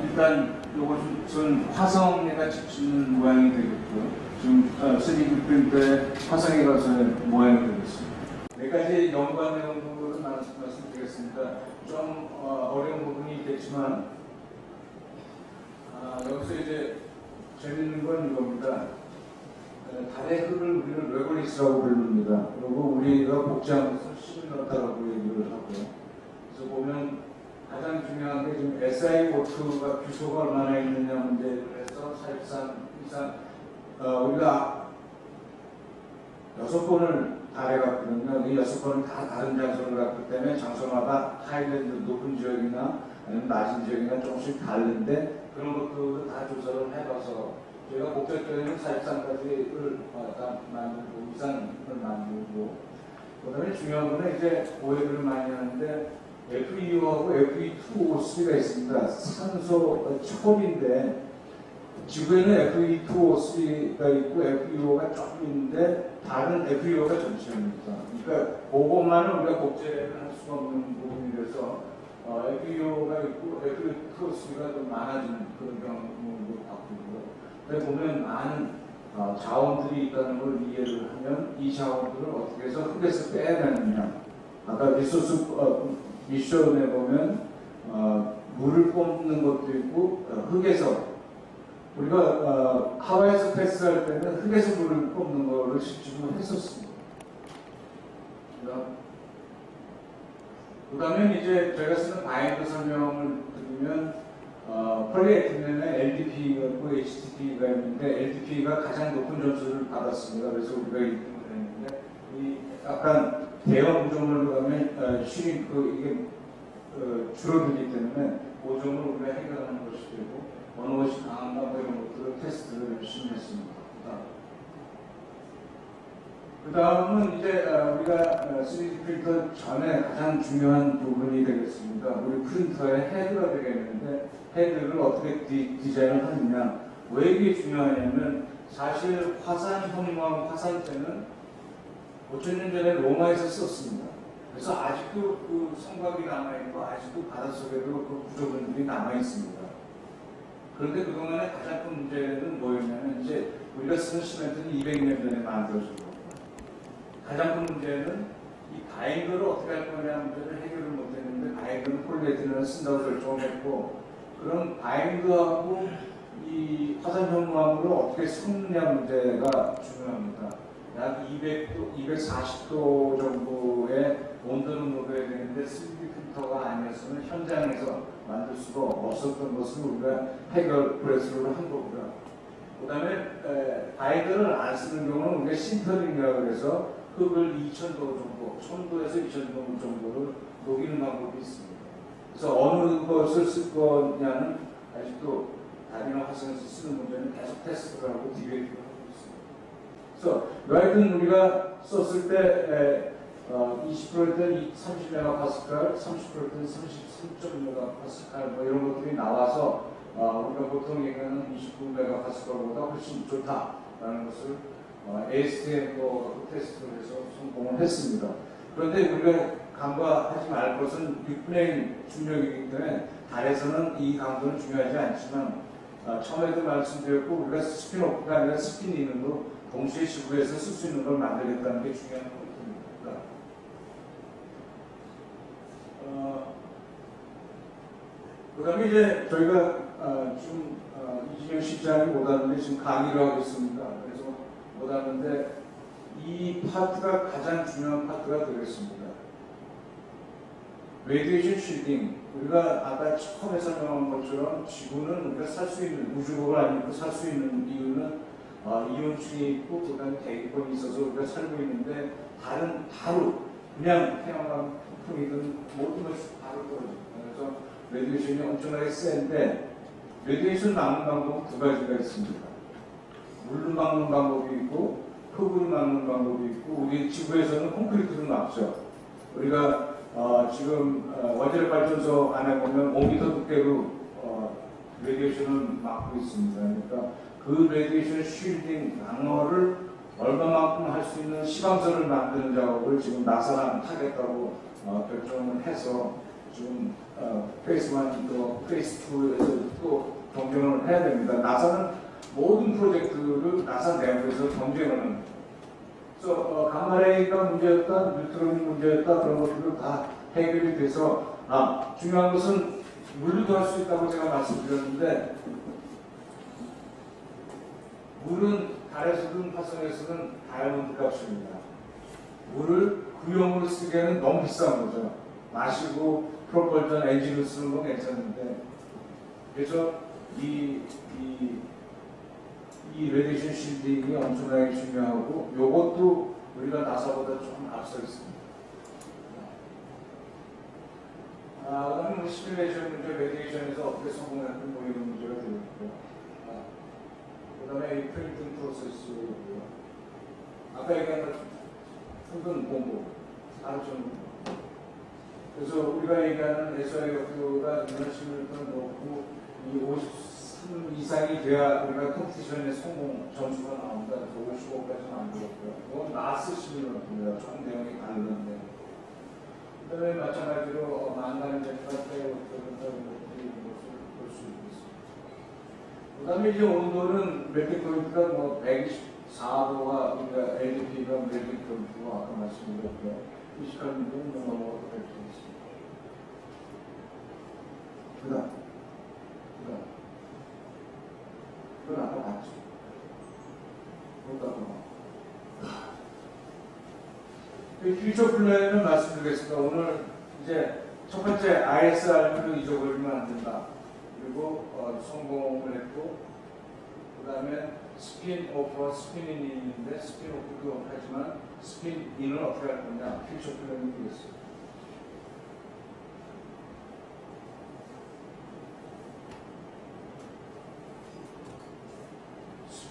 일단 이것은 화성에가 찍히는 모양이 되겠고요. 지금 3D 프린터에 화성에 가서의 모양이 되겠습니다. 4가지 연관 내용들을 말씀드리겠습니다. 좀 어려운 부분이 있겠지만 여기서 이제 재밌는 건 이겁니다. 달의 흙을 우리는 레고리스라고 부릅니다. 그리고 우리가 복제한 것을 시밀러타라고 얘기를 하고요. 그래서 보면 가장 중요한 게 지금 SiO2가 규소가 얼마나 있느냐 문제를 해서 사실상 이상 우리가 6번을 달에 갔거든요. 이 6번은 다 다른 장소를 갔기 때문에 장소마다 하이랜드 높은 지역이나 아니면 낮은 지역이나 조금씩 다른데 그런 것들을 다 조사를 해봐서 저희가 목적지에는 43까지를 다 만들고 이상을 만들고 그다음에 중요한 거는 이제 오해를 많이 하는데 FEO하고 FE2O3가 있습니다. 산소 초벌인데 지구에는 FE2O3가 있고 FEO가 조금 있는데 다른 FEO가 전체입니다. 그러니까 그것만은 우리가 복제를 할 수가 없는 부분이라서 FEO가 있고 FE2O3가 좀 많아진 그런 경우도 바꾸고요. 근데 보면 많은 자원들이 있다는 걸 이해를 하면 이 자원들을 어떻게 해서 흙에서 빼내느냐. 아까 리소스 미션에 보면 물을 뽑는 것도 있고 흙에서 우리가 하와이에서 테스트할 때는 흙에서 물을 뽑는 거를 실증을 했었습니다. 그 다음에 이제 저희가 쓰는 바이너리 설명을 드리면 폴리에틸렌에 LDP가 있고 HDP가 있는데 LDP가 가장 높은 점수를 받았습니다. 그래서 우리가 1등을 했는데 이 약간 대형 구조물로 가면 이게 줄어들기 때문에 그 점을 우리가 해결하는 것이 되고 어느 것이 강한가 뭐 이런 것들을 테스트를 열심히 했습니다. 그 다음은 이제 우리가 3D 프린터 전에 가장 중요한 부분이 되겠습니다. 우리 프린터의 헤드가 되겠는데 헤드를 어떻게 디자인을 하느냐. 왜 이게 중요하냐면 사실 화산 현무암 화산재는 5,000년 전에 로마에서 썼습니다. 그래서 아직도 그 성곽이 남아있고 아직도 바닷속에도 그 구조물들이 남아있습니다. 그런데 그동안에 가장 큰 문제는 뭐였냐면 이제 우리가 쓰는 시멘트는 200년 전에 만들어졌고 가장 큰 문제는 이 바인더를 어떻게 할 거냐 문제를 해결을 못했는데 바인더는 폴리에틸렌을 쓴다고 결정했고 그런 바인더하고 이 화산 현무암을 어떻게 섞느냐 문제가 중요합니다. 약 200도, 240도 정도의 온도는 높여야 되는데 3D 프린터가 아니었으면 현장에서 만들 수가 없었던 것을 우리가 해결 브레스로 한 거고요. 그 다음에 바이더를 안 쓰는 경우는 우리가 신터링이라고 해서 흙을 2,000도 정도, 1,000도에서 2,000도 정도를 녹이는 방법이 있습니다. 그래서 어느 것을 쓸 거냐는 아직도 다리나 화성에서 쓰는 문제는 계속 테스트를 하고 디베이트를 하고 있습니다. 그래서 여하튼 우리가 썼을 때 20%든 30메가파스칼, 30%든 33.메가파스칼 뭐 이런 것들이 나와서 우리가 보통 얘기하는 29메가파스칼보다 훨씬 좋다라는 것을 ASTM 테스트를 해서 성공을 했습니다. 그런데 우리가 간과하지 말 것은 6분의 1 중력이기 때문에 달에서는 이 강도는 중요하지 않지만 처음에도 말씀드렸고 우리가 스피노프가 아니라 스피닝으로 동시에 지구에서 쓸 수 있는 걸 만들겠다는 게 중요한 포인트입니다. 그 다음에 이제 저희가 지금 이진영 실장이 못 왔는데 지금 강의를 하고 있습니다. 그래서 못 왔는데 이 파트가 가장 중요한 파트가 되겠습니다. 레디에이션 쉴딩. 우리가 아까 처음에 설명한 것처럼 지구는 우리가 살 수 있는 우주복을 안 입고 살 수 있는 이유는 이온층이 있고 그다음에 대기권이 있어서 우리가 살고 있는데 다른 바로 그냥 태양광 풍이든 모든 것이 바로 떨어집니다. 그래서 레디에이션이 엄청나게 센데 레디에이션 막는 방법은 두 가지가 있습니다. 물로 막는 방법이 있고 흙으로 막는 방법이 있고 우리 지구에서는 콘크리트로 막죠. 우리가 지금 원자력 발전소 안에 보면 5m 두께로 레디에이션을 막고 있습니다. 그러니까 그 레디에이션 쉴딩 방어를 얼마만큼 할 수 있는 시방선을 만드는 작업을 지금 나사랑 하겠다고 결정을 해서 지금 페이스 1, 또 페이스 2에서 또 경쟁을 해야 됩니다. 나사는 모든 프로젝트를 나사 내부에서 경쟁을 합니다. 그래서 가마레이가 문제였다, 뉴트론이 문제였다 그런 것들도 다 해결이 돼서 중요한 것은 물로도 할 수 있다고 제가 말씀드렸는데 물은 달에서든 화성에서든 다이아몬드 값입니다. 물을 구형으로 쓰기에는 너무 비싼 거죠. 마시고 프로펄전 엔진을 쓰는 건 괜찮은데 그래서 이 레디에이션 쉴딩이 엄청나게 중요하고 이것도 우리가 나사보다 조금 앞서 있습니다. 그다음에 시뮬레이션 문제, 레디에이션에서 어떻게 성공했든 뭐 이런 문제가 되겠고요. 그다음에 이 프린팅 프로세스고요. 아까 얘기한 흙은 공부, 가르쳐는 그래서 우리가 얘기하는 SIF가 인터내셔널도 높고 이 53 이상이 돼야 우리가 컴피티션의 성공 점수가 나온다. 그래서 55까지는 안 되었고요. 이건 나스 시뮬레이션입니다. 조금 내용이 다른데. 그 다음에 마찬가지로 망가는 제품과 때우는 것들이 것을 볼 수 있습니다. 그 다음에 이제 온도는 멜팅 포인트가 뭐 124도가 우리가 LDP가 멜팅 포인트고 아까 말씀드렸고요. 피지컬 문제는 넘어가도 될 수 있습니다. 그건 아까 봤죠. 그것도 아까 퓨처 플랜을 말씀드리겠습니다. 오늘 이제 첫 번째 ISR로 잊어버리면 안 된다. 그리고 성공을 했고 그 다음에 스핀 오프와 스핀인이 있는데 스핀 오프도 하지만 스핀인을 어떻게 할 거냐 퓨처 플랜이 되겠습니다.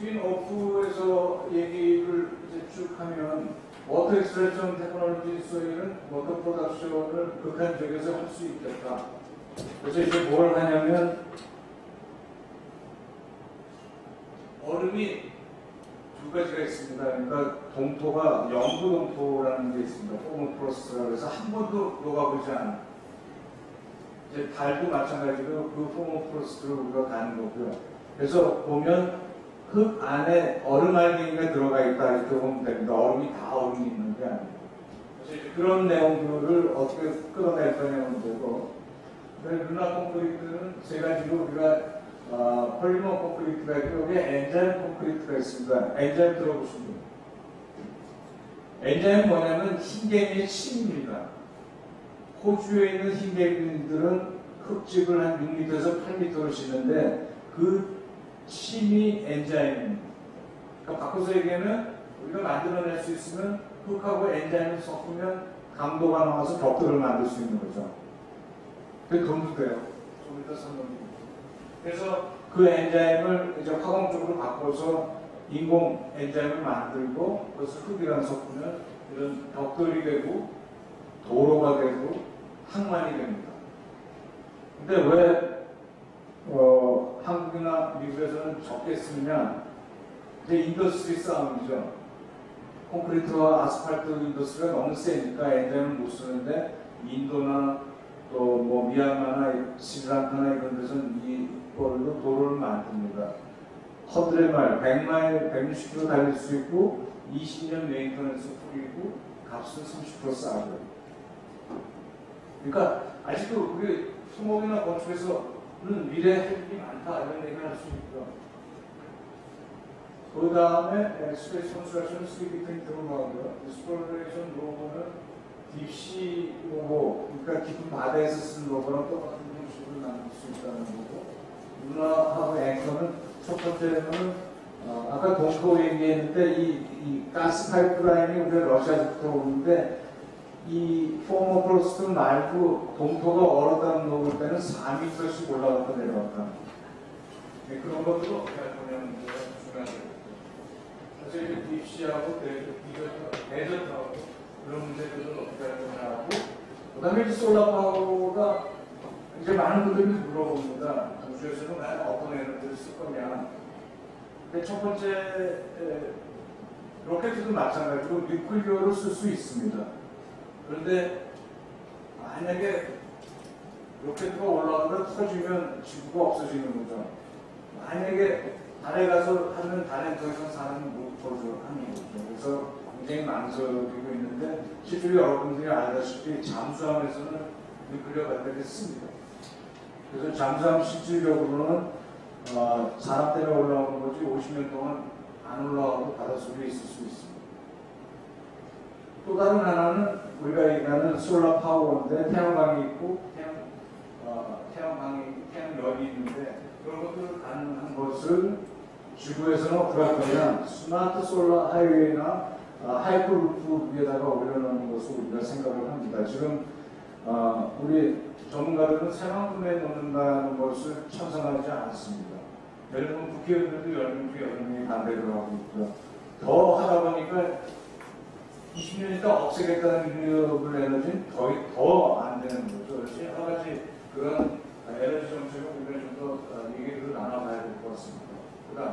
스핀오프에서 얘기를 이제 쭉 하면 워터 익스트랙션 테크놀로지 소에는 워터 프로덕션을 극한 지역에서 할 수 있겠다. 그래서 이제 뭘 하냐면 얼음이 두 가지가 있습니다. 그러니까 동토가 영구 동토라는 게 있습니다. 포모프로스트라고 해서 한 번도 녹아보지 않은. 이제 달도 마찬가지로 그 포모프로스트로 우리가 가는 거고요. 그래서 보면 흙 안에 얼음 알갱이가 들어가 있다 이렇게 보면 됩니다. 얼음이 다 얼음이 있는 게 아니에요. 그래서 이제 그런 내용들을 어떻게 끌어낼 거냐면 되고, 루나 콘크리트는 세 가지로 우리가 폴리머 콘크리트가 있고 여기에 엔자임 콘크리트가 있습니다. 엔자임 들어보십니다. 엔자임 뭐냐면 흰개미의 침입니다. 호주에 있는 흰개미들은 흙집을 한 6m에서 8m로 씻는데 그 침이 엔자임입니다. 그러니까 바꿔서 얘기하면 우리가 만들어낼 수 있으면 흙하고 엔자임을 섞으면 강도가 나와서 벽돌을 만들 수 있는 거죠. 그게 돈도 돼요. 좀 이따 설명드릴게요. 그래서 그 엔자임을 이제 화공적으로 바꿔서 인공 엔자임을 만들고 그것을 흙이랑 섞으면 이런 벽돌이 되고 도로가 되고 항만이 됩니다. 근데 왜 한국이나 미국에서는 적게 쓰느냐? 이제 인더스트리 싸움이죠. 콘크리트와 아스팔트 인더스트리가 너무 세니까 엔자임을 못 쓰는데 인도나 또 뭐 미얀마나 스리랑카나 이런 데서는 이걸로 도로를 만듭니다. 100마일, 100마일, 160km 달릴 수 있고 20년 메인터넌스 풀리고 값은 30% 싸고요. 그러니까 아직도 우리 토목이나 건축에서는 미래 할 일이 많다 이런 얘기를 할 수 있고요. 그 다음에 스페이스 컨스트럭션 3D 프린팅으로 가고요. 익스플로레이션 로고는 딥시 로고, 그러니까 깊은 바다에서 쓰는 로고랑 똑같은 형식으로 만들 수 있다는 거고, 루나하고 앵커는 첫 번째는 아까 동토 얘기했는데 이 가스 파이프라인이 우리가 러시아부터 오는데 이 포모프로스트 말고 동토가 얼었다 녹을 때는 4m씩 올라갔다 내려갔다. 네, 그런 것들을 어떻게 할 거냐는 게 중요하겠죠. 그래서 이제 딥시하고 데저트하고 그런 문제들을 어떻게 할 거냐고, 그 다음에 이제 솔라파워가 이제 많은 분들이 물어봅니다. 우주에서는 과연 어떤 에너지를 쓸 거냐. 근데 첫 번째, 로켓도 마찬가지로 뉴클리어로 쓸 수 있습니다. 그런데 만약에 로켓가 올라가다 터지면 지구가 없어지는 거죠. 만약에 달에 가서 하면 달에 더 이상 사람이 못 거주하는 거죠. 그래서 굉장히 망설이고 있는데 실제로 여러분들이 알다시피 잠수함에서는 뉴클리어 배터리를 씁니다. 그래서 잠수함 실질적으로는 사람 때문에 올라오는 거지 50년 동안 안 올라가고 바닷속에 있을 수 있습니다. 또 다른 하나는 우리가 얘기하는 솔라 파워인데 태양광이 있고 태양열이 있는데 그런 것들을 가능한 것을 지구에서는 어떻게 할 거냐, 스마트 솔라 하이웨이나 하이퍼루프 위에다가 올려놓는 것을 우리가 생각을 합니다. 지금 우리 전문가들은 새만큼에 놓는다는 것을 찬성하지 않습니다. 예를 들면 국회의원들도 여러 명이 반대를 하고 있고요. 더 하다 보니까 20년 있다 없애겠다는 리뉴얼 에너지는 더 안 되는 거죠. 그래서 여러 가지 그런 에너지 정책을 우리가 좀 더 얘기를 나눠봐야 될 것 같습니다. 그다음,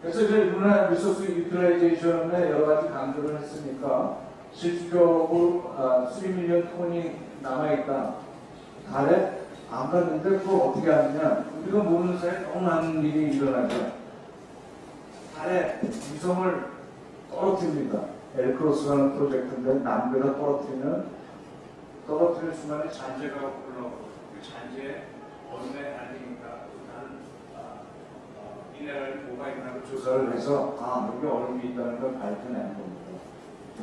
그래서 이제 루나 리소스 유틸라이제이션에 여러 가지 강조를 했으니까 실질적으로 3밀리언 톤이 남아있다. 달에 안 갔는데 그걸 어떻게 하느냐. 우리가 모르는 사이에 너무 많은 일이 일어나죠. 달에 위성을 떨어뜨립니다. 엘크로스라는 프로젝트인데 남배가 떨어뜨리는 순간에 잔재가 올라오고 그 잔재에 얼음에 달리니까 다른 미네랄이 뭐가 있나를 조사를 해서 여기 얼음이 있다는 걸 밝혀낸 겁니다.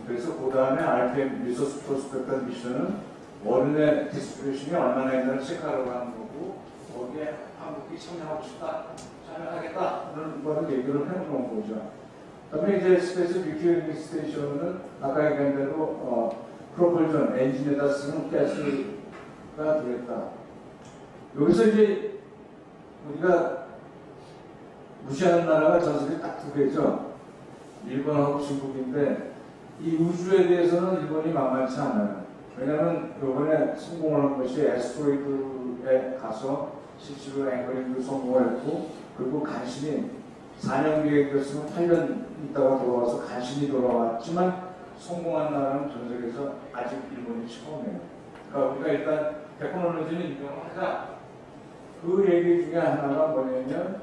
그래서 그 다음에 RPM 리소스 프로스펙터 미션은 얼음의 디스트리뷰션이 얼마나 있나를 체크하러 가는 거고 거기에 한국이 참여하고 싶다, 참여하겠다 그런 거를 얘기를 해놓은 거죠. 그다음에 이제 스페이스 빅큐링 스테이션은 아까 얘기한 대로 프로펄전 엔진에다 쓰는 가스가 되겠다. 여기서 이제 우리가 무시하는 나라가 전 세계에 딱 두 개죠. 일본하고 중국인데 이 우주에 대해서는 일본이 만만치 않아요. 왜냐하면 이번에 성공한 것이 애스트로이드에 가서 실제로 앵커링도 성공했고, 그리고 간신히 4년 계획이었으면 8년 있다가 돌아와서 간신히 돌아왔지만 성공한 나라는 전 세계에서 아직 일본이 처음이에요. 그러니까 우리가 일단 테크놀로지는 인정을 하자. 그 얘기 중에 하나가 뭐냐면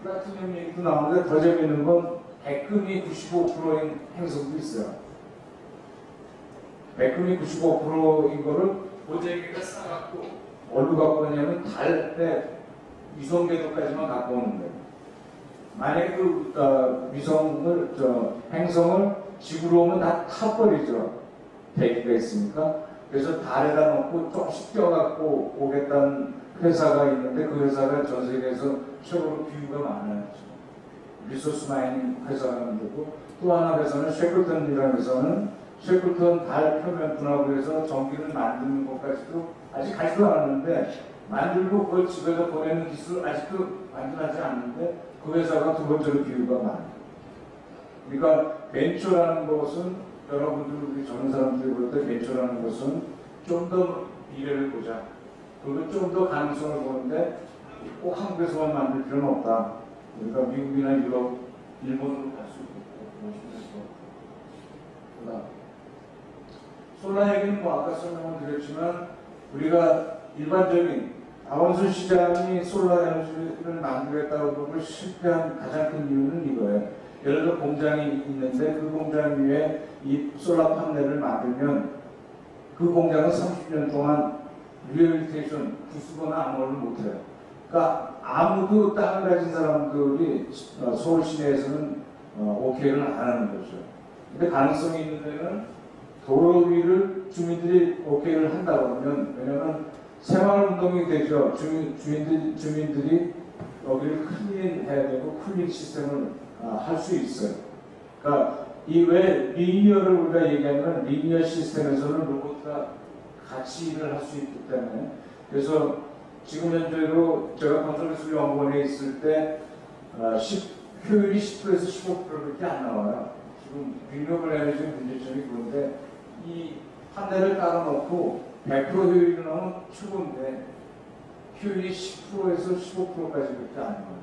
플라티늄 얘기도 나오는데 더 재밌는 건 백금이 95%인 행성도 있어요. 백금이 95%인 거를 고재기가 싸갖고 어디로 갖고 오냐면 달에 위성 궤도까지만 갖고 오는 거예요. 만약에 그 행성을 지구로 오면 다 타버리죠. 대기가 있으니까. 그래서 달에다 놓고 조금씩 띄워갖고 오겠다는 회사가 있는데 그 회사가 전 세계에서 최고로 비유가 많아요. 리소스 마이닝 회사가 만들고, 또 하나 회사는 쉐클턴이라는 회사는 쉐클턴 달 표면 분화구에서 전기를 만드는 것까지도 아직 가지도 않았는데, 만들고 그걸 집에서 보내는 기술 아직도 완전하지 않는데 그 회사가 두 번째로 비유가 많아요. 그러니까 벤처라는 것은 여러분들 우리 젊은 사람들이 볼 때 벤처라는 것은 좀 더 미래를 보자. 그리고 좀 더 가능성을 보는데 꼭 한국에서만 만들 필요는 없다. 우리가 미국이나 유럽, 일본으로 갈 수 있고 멋있는 거. 그다음 솔라 얘기는 뭐 아까 설명을 드렸지만 우리가 일반적인 박원순 시장이 솔라 에너지를 만들겠다고 그러고 실패한 가장 큰 이유는 이거예요. 예를 들어 공장이 있는데 그 공장 위에 이 솔라 판넬을 만들면 그 공장은 30년 동안 리얼리테이션 부수거나 아무를 못해요. 그러니까 아무도 땅을 가진 사람들이 서울 시내에서는 오케이를 안 하는 거죠. 근데 가능성이 있는 데는 도로 위를 주민들이 오케이를 한다 그러면, 왜냐면 새마을운동이 되죠. 주민들이 여기를 클린해야 되고 쿨링 시스템을 할 수 있어요. 그러니까 이 왜 리니어를 우리가 얘기하면 리니어 시스템에서는 로봇과 같이 일을 할 수 있기 때문에, 그래서 지금 현재로 제가 건설기술연구원에 있을 때 효율이 10%에서 15%밖에 안 나와요. 지금 리뉴얼 에너지 문제점이 그런데 이 판넬을 깔아놓고 100% 효율이 나오면 최고인데 효율이 10%에서 15%까지밖에 안 나와요.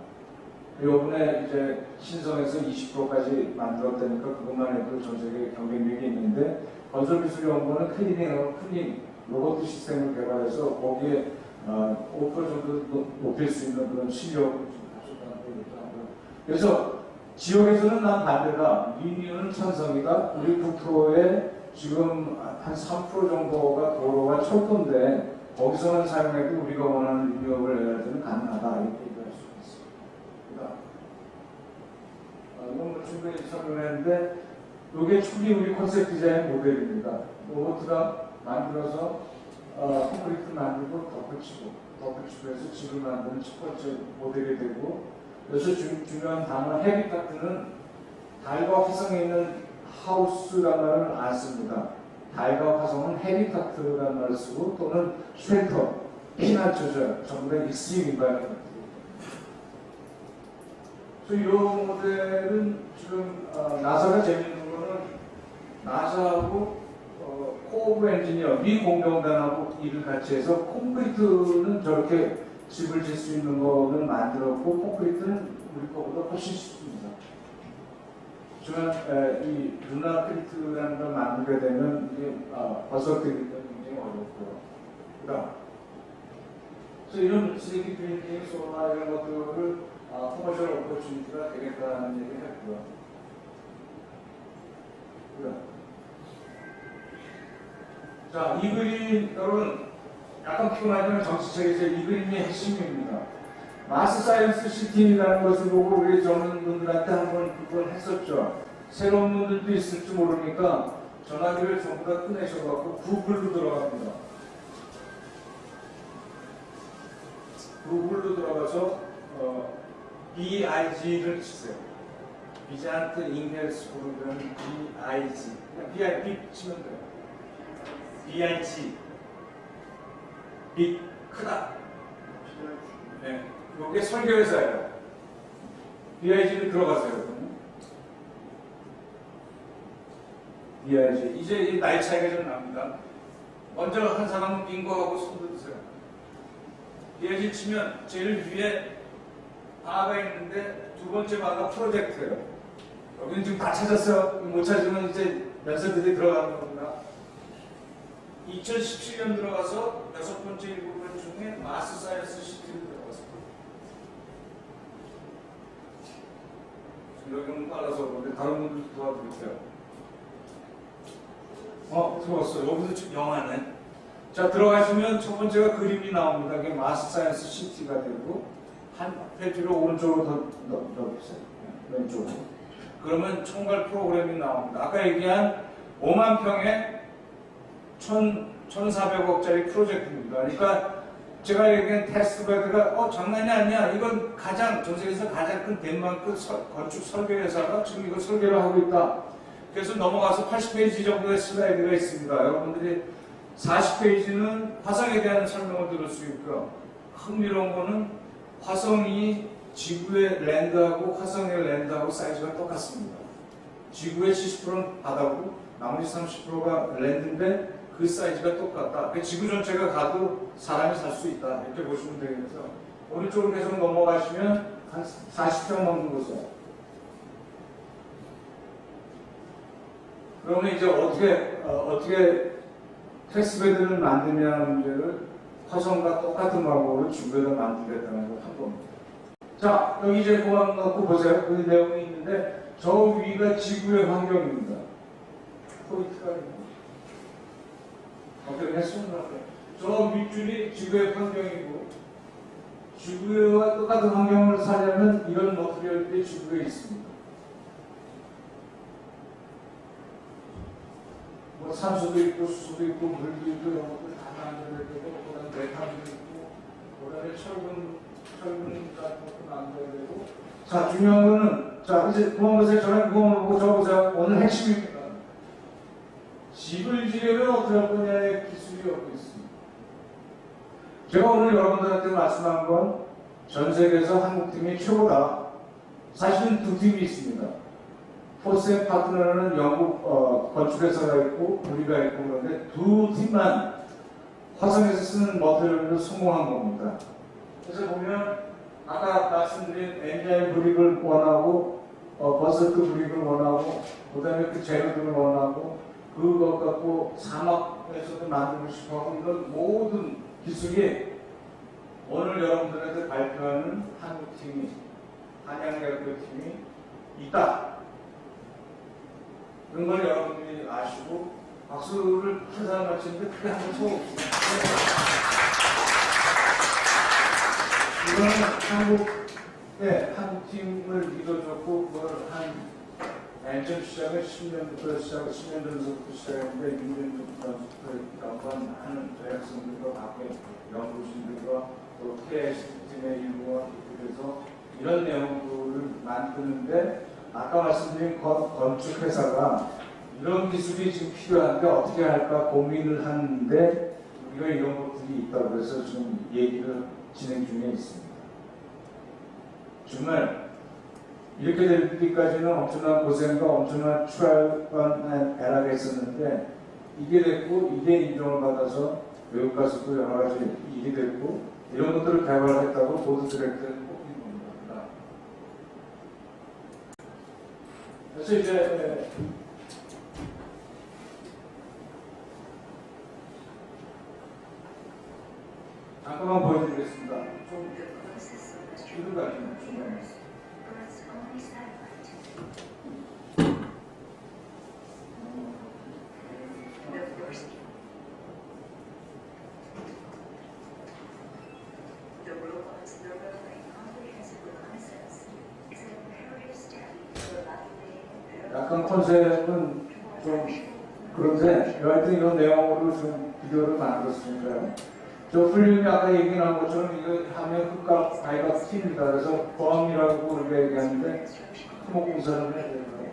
요번에 이제 신성에서 20%까지 만들었다니까 그것만 해도 전 세계 경쟁력이 있는데, 건설기술연구원은 클리닝 로봇 시스템을 개발해서 거기에 5% 정도 높일 수 있는 그런 실력을 가져다는 거죠. 그래서 지역에서는 난 반대다. 리니어는 찬성이다. 우리 국토에 지금 한 3% 정도가 도로가 철도인데 거기서만 사용해도 우리가 원하는 리니어를 내야 되는 가능하다. 이렇게 얘기할 수 있습니다. 이건 충분히 설명했는데 이게 초기 우리 컨셉 디자인 모델입니다. 로봇가 만들어서 콘크리트 만들고 덧붙이고 해서 집을 만드는 첫 번째 모델이 되고, 그래서 중요한 단어 헤비타트는 달과 화성에 있는 하우스라는 말을 안 씁니다. 달과 화성은 헤비타트라는 말을 쓰고, 또는 쉘터, 피난처죠. 전부 다 익스트림 인바이러먼트. 그래서 이 모델은 지금 나사가 재밌는 거는 나사하고 코브 엔지니어, 미 공병단하고 일을 같이 해서 콘크리트는 저렇게 집을 질 수 있는 거는 만들었고, 콘크리트는 우리 거보다 훨씬 쉽습니다. 하지만 이 루나크리트라는 걸 만들게 되면 이게 버섯들이 굉장히 어렵고요. 그다음 그래서 이런 3D 프린팅, 소나 이런 것들을 커머셜 오퍼튜니티가 되겠다는 얘기를 했고요. 그다음 자, 이 그림, 여러분, 약간 피곤하지만 정치책에서 이 그림이 핵심입니다. 마스 사이언스 시티라는 것을 보고 우리 젊은 분들한테 한번 그걸 했었죠. 새로운 분들도 있을지 모르니까 전화기를 전부 다 꺼내셔갖고 구글로 들어갑니다. 구글로 들어가서 BIG를 치세요. 비잔트 잉헬스 그룹이라는 BIG. 그냥 BIP 치면 돼요. BIG. 빅, 크다. 네, 이게 설계회사예요. BIG를 들어가세요. BIG. 이제 이 나이 차이가 좀 납니다. 먼저 한 사람은 빙고하고 손 드세요. BIG 치면 제일 위에 바가 있는데 두 번째 바가 프로젝트예요. 여기는 지금 다 찾았어요. 못 찾으면 이제 연세들이 들어가는 겁니다. 2017년 들어가서 6번째 일부분 중에 마스 사이언스 시티를 들어갔어요. 여기는 빨라서 그런데 다른 분들도 도와드릴게요. 들어왔어. 여기서 지금 영화네. 자, 들어가시면 첫 번째가 그림이 나옵니다. 그게 마스 사이언스 시티가 되고, 한 페이지로 오른쪽으로 더 넣어주세요. 왼쪽으로. 그러면 총괄 프로그램이 나옵니다. 아까 얘기한 5만 평의 1,400억짜리 프로젝트입니다. 그러니까 제가 얘기한 테스트베드가 장난이 아니야. 이건 전 세계에서 가장 큰 덴마크 건축 설계회사가 지금 이거 설계를 하고 있다. 그래서 넘어가서 80페이지 정도의 슬라이드가 있습니다. 여러분들이 40페이지는 화성에 대한 설명을 들을 수 있고요. 흥미로운 거는 화성이 지구의 랜드하고 화성의 랜드하고 사이즈가 똑같습니다. 지구의 70%는 바다고 나머지 30%가 랜드인데 그 사이즈가 똑같다. 지구 전체가 가도 사람이 살 수 있다. 이렇게 보시면 되겠죠. 오른쪽으로 계속 넘어가시면 한 40평 넘는 곳이에요. 그러면 이제 어떻게 테스트베드를 만드냐는 문제를 화성과 똑같은 방법으로 지구에다 만들겠다는 걸 한 겁니다. 자, 여기 이제 그만 갖고 보세요. 그 내용이 있는데 저 위가 지구의 환경입니다. 포인트가 있는 어떻게 했습니까? 저 밑줄이 지구의 환경이고 지구와 똑같은 환경을 살려면 이런 머티리얼들이 지구에 있습니다. 뭐 산소도 있고 수소도 있고 물도 있고 이런 것들 다 만들어야 되고 그다음에 메탄도 있고 그다음에 철분 같은 것도 만들어야 되고 자 중요한 거는 자 이제 그만 보세요. 저는 그만 보고 저 보세요. 오늘 핵심입니다. 집을 지려면 어떻게 할 거냐의 기술이 여기 있습니다. 제가 오늘 여러분들한테 말씀한 건 전 세계에서 한국팀이 최고다. 사실은 두 팀이 있습니다. 포스의 파트너는 영국 건축회사가 있고 우리가 있고 그런데 두 팀만 화성에서 쓰는 머티리얼로 성공한 겁니다. 그래서 보면 아까 말씀드린 엔자임 브릭을 원하고 버스트 브릭을 원하고 그 다음에 그 재료들을 원하고 그것 갖고 사막에서도 만들고 싶어하고 이런 모든 기술이 오늘 여러분들한테 발표하는 한국팀이 한양대학교팀이 있다. 그런 걸 여러분들이 아시고 박수를 한 사람 맞추는데 크게 한번 쳐봅시다. 이거는 한국팀을 믿어줬고 그걸 맨 처음 시작은 10년 전부터 시작했는데 6년 전부터 하는 저희 학생들과 밖에 연구진들과 또 KS팀의 일부와 그래서 이런 내용들을 만드는데 아까 말씀드린 건축회사가 이런 기술이 지금 필요한데 어떻게 할까 고민을 하는데 우리가 이런 것들이 있다고 해서 지금 얘기를 진행 중에 있습니다. 정말 이렇게 되기까지는 엄청난 고생과 엄청난 추락과 애락이 있었는데 이게 됐고 이게 인정을 받아서 외국 가서도 여러 가지 일이 됐고 이런 것들을 개발했다고 보드 디렉터를 뽑힌 겁니다. 그래서 이제 잠깐만 보여드리겠습니다. 좀 뒤로 가시면 중간에. 약간 컨셉은 좀 그런데 여하튼 이런 내용으로 좀 비디오를 만들었으니까요. 저 훌륭히 아까 얘기 나온 것처럼 이거 하면 흑과 가위가 튑니다. 그래서 범이라고 우리가 얘기하는데 토목공사를 해야 되는 거예요.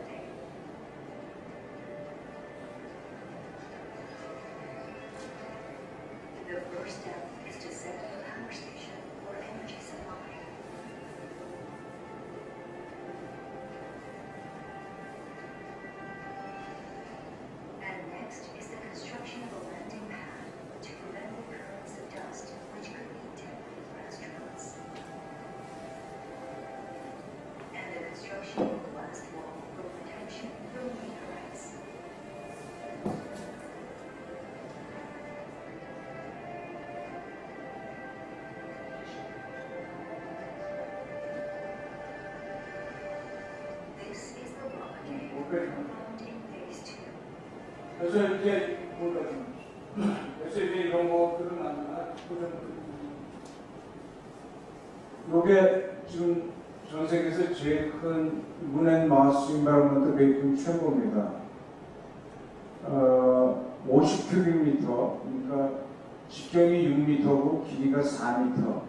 그래서 이렇게 그래서 이제 이런 것들을 만나 요게 지금 전 세계에서 제일 큰 문앤마우스 인바이러먼트 베이킹 챔버입니다. 50큐빅미터, 그러니까 직경이 6m고 길이가 4m.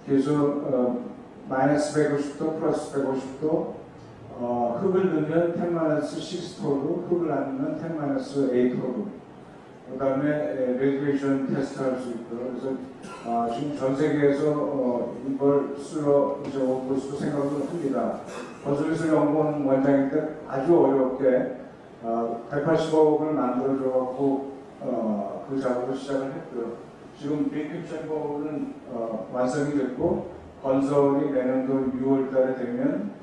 그래서 마이너스 150도, 플러스 150도, 흙을 넣으면 10 마이너스 6토르, 흙을 안 넣으면 10 마이너스 8토르. 그 다음에 레디에이션 테스트 할 수 있도록. 그래서 지금 전 세계에서 이걸 쓰러 이제 올 것으로 생각을 합니다. 버슬리스 연구원 원장인데 아주 어렵게 180억을 만들어줘갖고 그 작업을 시작을 했고요. 지금 베이킹 챔버는 완성이 됐고 건설이 내년도 6월 달에 되면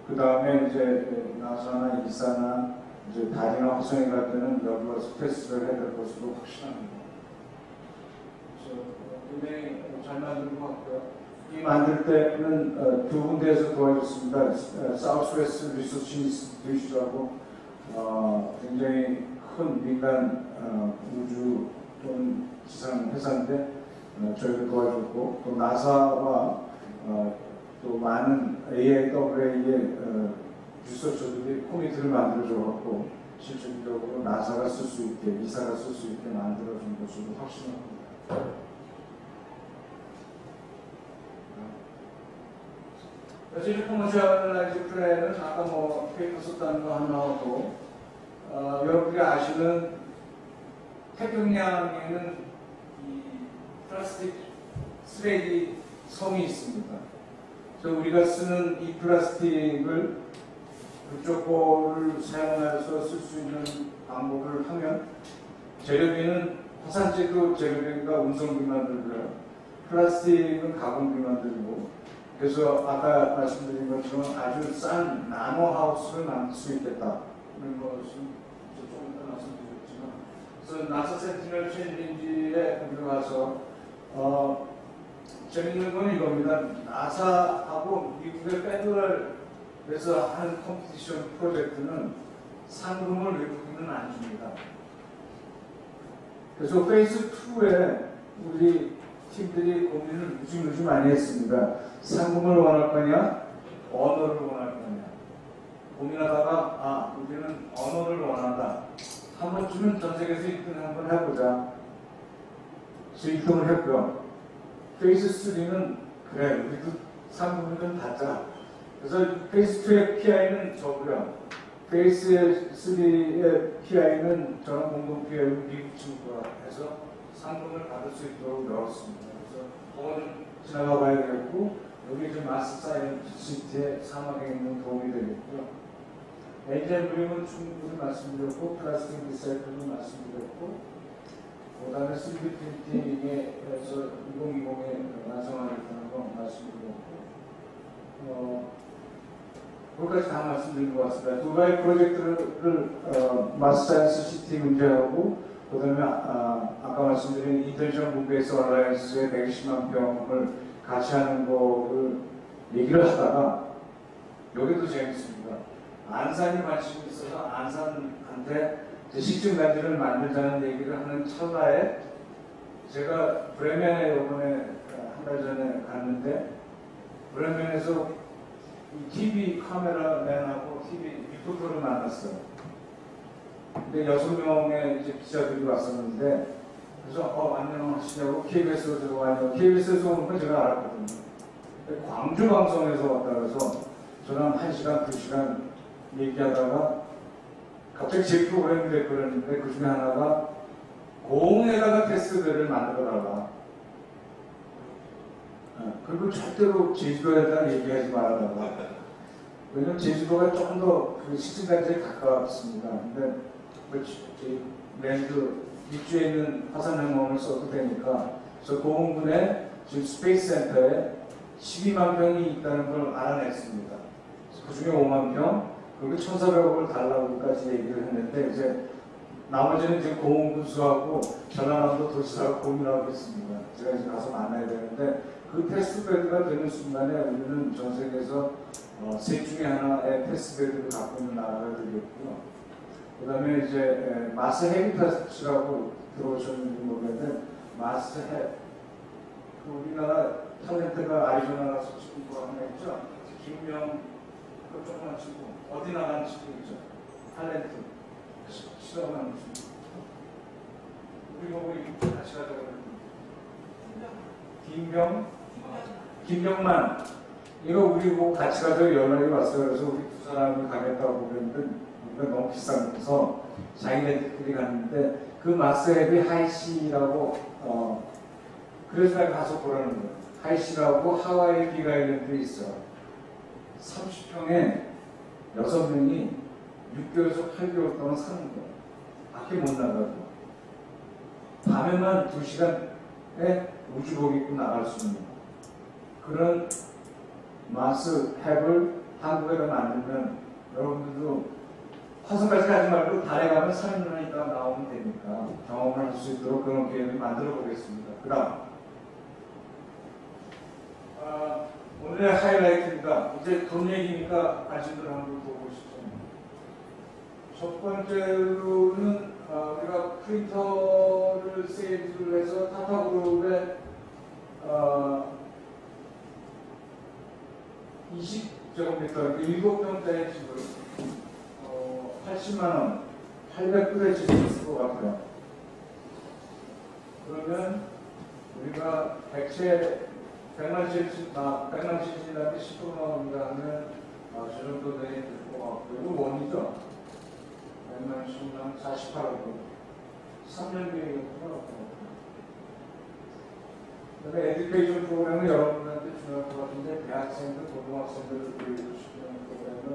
그 다음에 이제 나사나 이사나 이제 달이나 화성에 갈 때는 여기 와서 테스트를 해야 될 것으로 확신합니다. 그래서 굉장히 잘 만든 것 같고요. 이 만들 때는 두 군데에서 도와줬습니다. 사우스웨스트 리서치 인스티튜트라고 굉장히 큰 민간 우주 또는 지상 회사인데 저희를 도와줬고 또 나사와 또 많은 AAWA의 리서처들이 코미티를 만들어줘갖고 실질적으로 나사가 쓸 수 있게, 이사가 쓸 수 있게 만들어준 것으로 확신합니다. 그래서 이 커머셜라이즈 플랜은 아까 뭐 페이퍼 썼다는 거 하나하고 여러분들이 아시는 태평양에는 이 플라스틱 쓰레기 섬이 있습니다. 그래서 우리가 쓰는 이 플라스틱을 그쪽 거를 사용해서 쓸 수 있는 방법을 하면 재료비는 화산재도 재료비가 운송비만 들고요. 플라스틱은 가공비만 들고 그래서 아까 말씀드린 것처럼 아주 싼 나노 하우스를 만들 수 있겠다. 그런 것은 조금 이따 말씀드렸지만 그래서 나사 센티널 챌린지에 들어가서 재밌는 건 이겁니다. 나사하고 미국의 페더럴에서 하는 컴피티션 프로젝트는 상금을 외국인은 안 줍니다. 그래서 페이스 2에 우리 팀들이 고민을 무지 많이 했습니다. 상금을 원할 거냐, 언어를 원할 거냐. 고민하다가 우리는 언어를 원한다. 한 번쯤은 전 세계에서 1등 한번 해보자. 그래서 1등을 했고요. 페이스 3는 그래 우리도 상금을 좀 받자. 그래서 페이스 2의 PI는 저고요. 페이스 3의 PI는 저랑 공동 PI로 미국 친구가 해서 상금을 받을 수 있도록 넣었습니다. 그래서 그거는 지나가 봐야 되겠고 여기 지금 마스 사이언시티의 사막에 있는 도움이 되겠고요. 엔젤 브링은 충분히 말씀드렸고 플라스틱 리사이클도 말씀드렸고 그 다음에 3D 프린팅에서 2020에 완성하겠다는 거 말씀드렸고 거기까지 다 말씀드린 것 같습니다. 두 가지 프로젝트를 마스사이언스 시티 문제하고 그 다음에 아까 말씀드린 인텔리전 무베이스 얼라이언스의 120만 평을 같이 하는 거를 얘기를 하다가 여기도 재밌습니다. 안산이 관심이 있어서 안산한테 식중단지를 만들자는 얘기를 하는 찰나에 제가 브레멘에 이번에 한 달 전에 갔는데 브레멘에서 TV 카메라맨하고 TV 리포터를 만났어요. 근데 6명의 이제 기자들이 왔었는데 그래서 안녕하시냐고 KBS로 들어와요. KBS에서 오는 건 제가 알았거든요. 광주 방송에서 왔다 그래서 저랑 1시간, 2시간 얘기하다가 갑자기 제 프로그램이 됐거든요. 그 중에 하나가 고흥에다가 테스트벨을 만들어달라. 그리고 절대로 제주도에다 얘기하지 말아달라. 왜냐면 제주도가 조금 더 그 시층단지에 가깝습니다. 근데 랜드 입주에 있는 화산항공을 써도 되니까 그래서 고흥군에 지금 스페이스 센터에 12만 평이 있다는 걸 알아냈습니다. 그 중에 5만 평, 그리고 1,400억을 달라고까지 얘기를 했는데 이제 나머지는 이제 고흥군수하고 전라남도 도시사하고 고민하고 있습니다. 제가 이제 가서 만나야 되는데 그 테스트베드가 되는 순간에 우리는 전 세계에서 셋 중에 하나의 테스트베드를 갖고 있는 나라가 되겠고요. 그다음에 이제 마스 헤비타스라고 들어오셨는지 모르겠는데 마스 헤 우리나라 탤런트가 아리조나 가서 친구 하나 있죠. 김명 그 조그만 친구 어디 나가는 친구이죠. 탤런트 시험하는 친구. 우리 보고 같이 가자고 그랬는데 김경만 이거 우리 보고 같이 가자고 연락이 왔어요. 그래서 우리 두 사람이 가겠다고 그랬는데 우리가 너무 비싸서 자기네들끼리 갔는데 그 마스헤비 하이시라고 그래서 내가 가서 보라는 거예요. 하이시라고 하와이 빅아일랜드에 있어. 30평에 6명이 6개월에서 8개월 동안 사는 거예요. 밖에 못 나가고. 밤에만 2시간에 우주복 입고 나갈 수 있는 그런 마스 햅을 한국에다 만들면 여러분들도 화성까지 가지 말고 달에 가면 3일만 있다가 나오면 되니까 경험을 할 수 있도록 그런 기회를 만들어 보겠습니다. 그 다음 오늘의 하이라이트입니다. 이제 돈 얘기니까 관심들 한번 보고 싶죠. 첫 번째로는 우리가 프린터를 세일즈를 해서 타타그룹에 20제곱미터 7평짜리 집을 80만원 800불에 짓을 것 같아요. 그러면 우리가 백채 100만 실진한테 10%만 원이라 하면 저 정도 되게 될 것 같고 이거 원이죠? 100만 실진 48억 3년 뒤에 그다음에 에듀케이션 프로그램은 여러분들한테 중요할 것 같은데 대학생들, 고등학생들을 교육시키는 프로그램은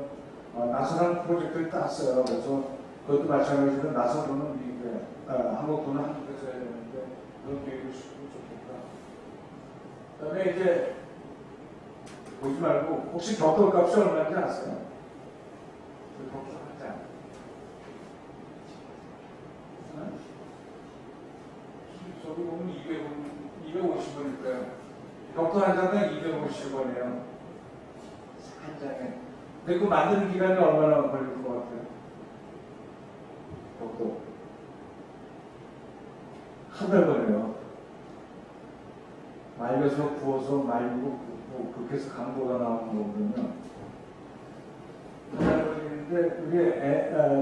나선한 프로젝트를 땄어요. 그래서 그것도 마찬가지로 나선 돈은 미국에, 한국 돈은 한국에서 해야 되는데 그런 교육을 시키면 좋겠다. 그다음에 이제 보지 말고 혹시 벽돌값이 얼마인지 아세요? 그 벽돌 한 장. 저기 보면 250원일 거예요. 벽돌 한 장당 250원이에요. 한 장에. 근데 그 만드는 기간이 얼마나 걸릴 것 같아요? 벽돌. 한 달 걸려요. 말려서 구워서 말리고 굽고 그렇게 해서 강도가 나오는 거거든요. 한 달 걸리는데 우리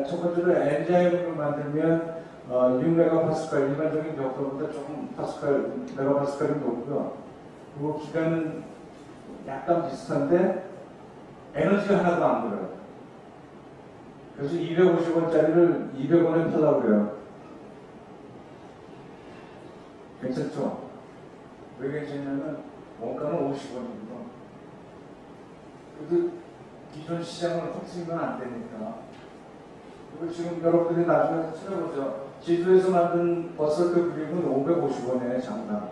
첫 번째로 엔자임을 만들면 6메가파스칼 일반적인 벽돌보다 조금 메가파스칼이 높고요. 그리고 기간은 약간 비슷한데 에너지가 하나도 안 들어요. 그래서 250원짜리를 200원에 팔라고 그래요. 괜찮죠? 왜 괜찮냐면 원가는 50원입니다. 그래도 기존 시장을 헛쓰면 안 되니까. 그리고 지금 여러분들이 나중에 찾아보죠. 제주에서 만든 버섯그 그림은 550원에 장당.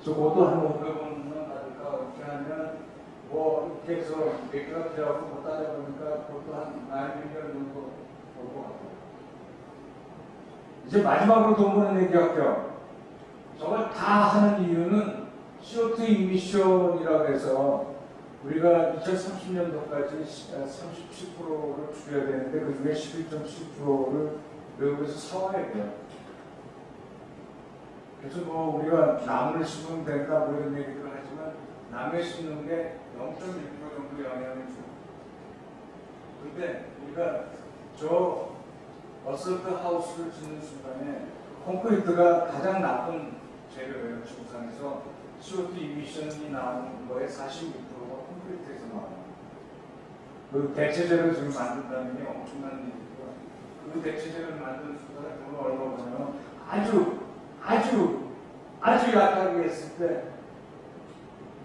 그것도 한 500원만 받을까 이렇게 하면 뭐 이렇게 해서 매기가 필요하고 뭐 따져보니까 그것도 한 9밀리언 정도 올 것 같아요. 이제 마지막으로 돈 버는 얘기 할게요. 저걸 다 하는 이유는 CO2 이미션이라고 해서 우리가 2030년도까지 37%를 줄여야 되는데 그 중에 11.7%를 외국에서 사와야 돼요. 그래서 뭐 우리가 나무를 심으면 된다 뭐 이런 얘기를 하지만 나무에 심는 게 0.1% 정도 영향을 줘요. 그런데 우리가 저 어설트 하우스를 짓는 순간에 콘크리트가 가장 나쁜 재료예요. 지구상에서 CO2 이미션이 나오는 거에 46%가 콘크리트에서 나와요. 그 대체재를 지금 만든다는 게 엄청난 일이고요. 그 대체재를 만드는 순간에 돈을 얼마 버냐면 아주 약하게 했을 때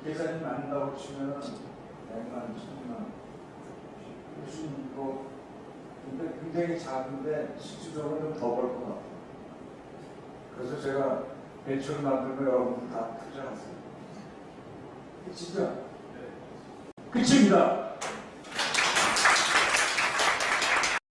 계산이 맞는다고 치면 100만, 1000만 무슨 뭐 근데 굉장히 작은데 실질적으로 좀 더 벌 것 같아요. 그래서 제가 벤처를 만들면 여러분들 다 투자하세요. 끝이죠? 네. 끝입니다.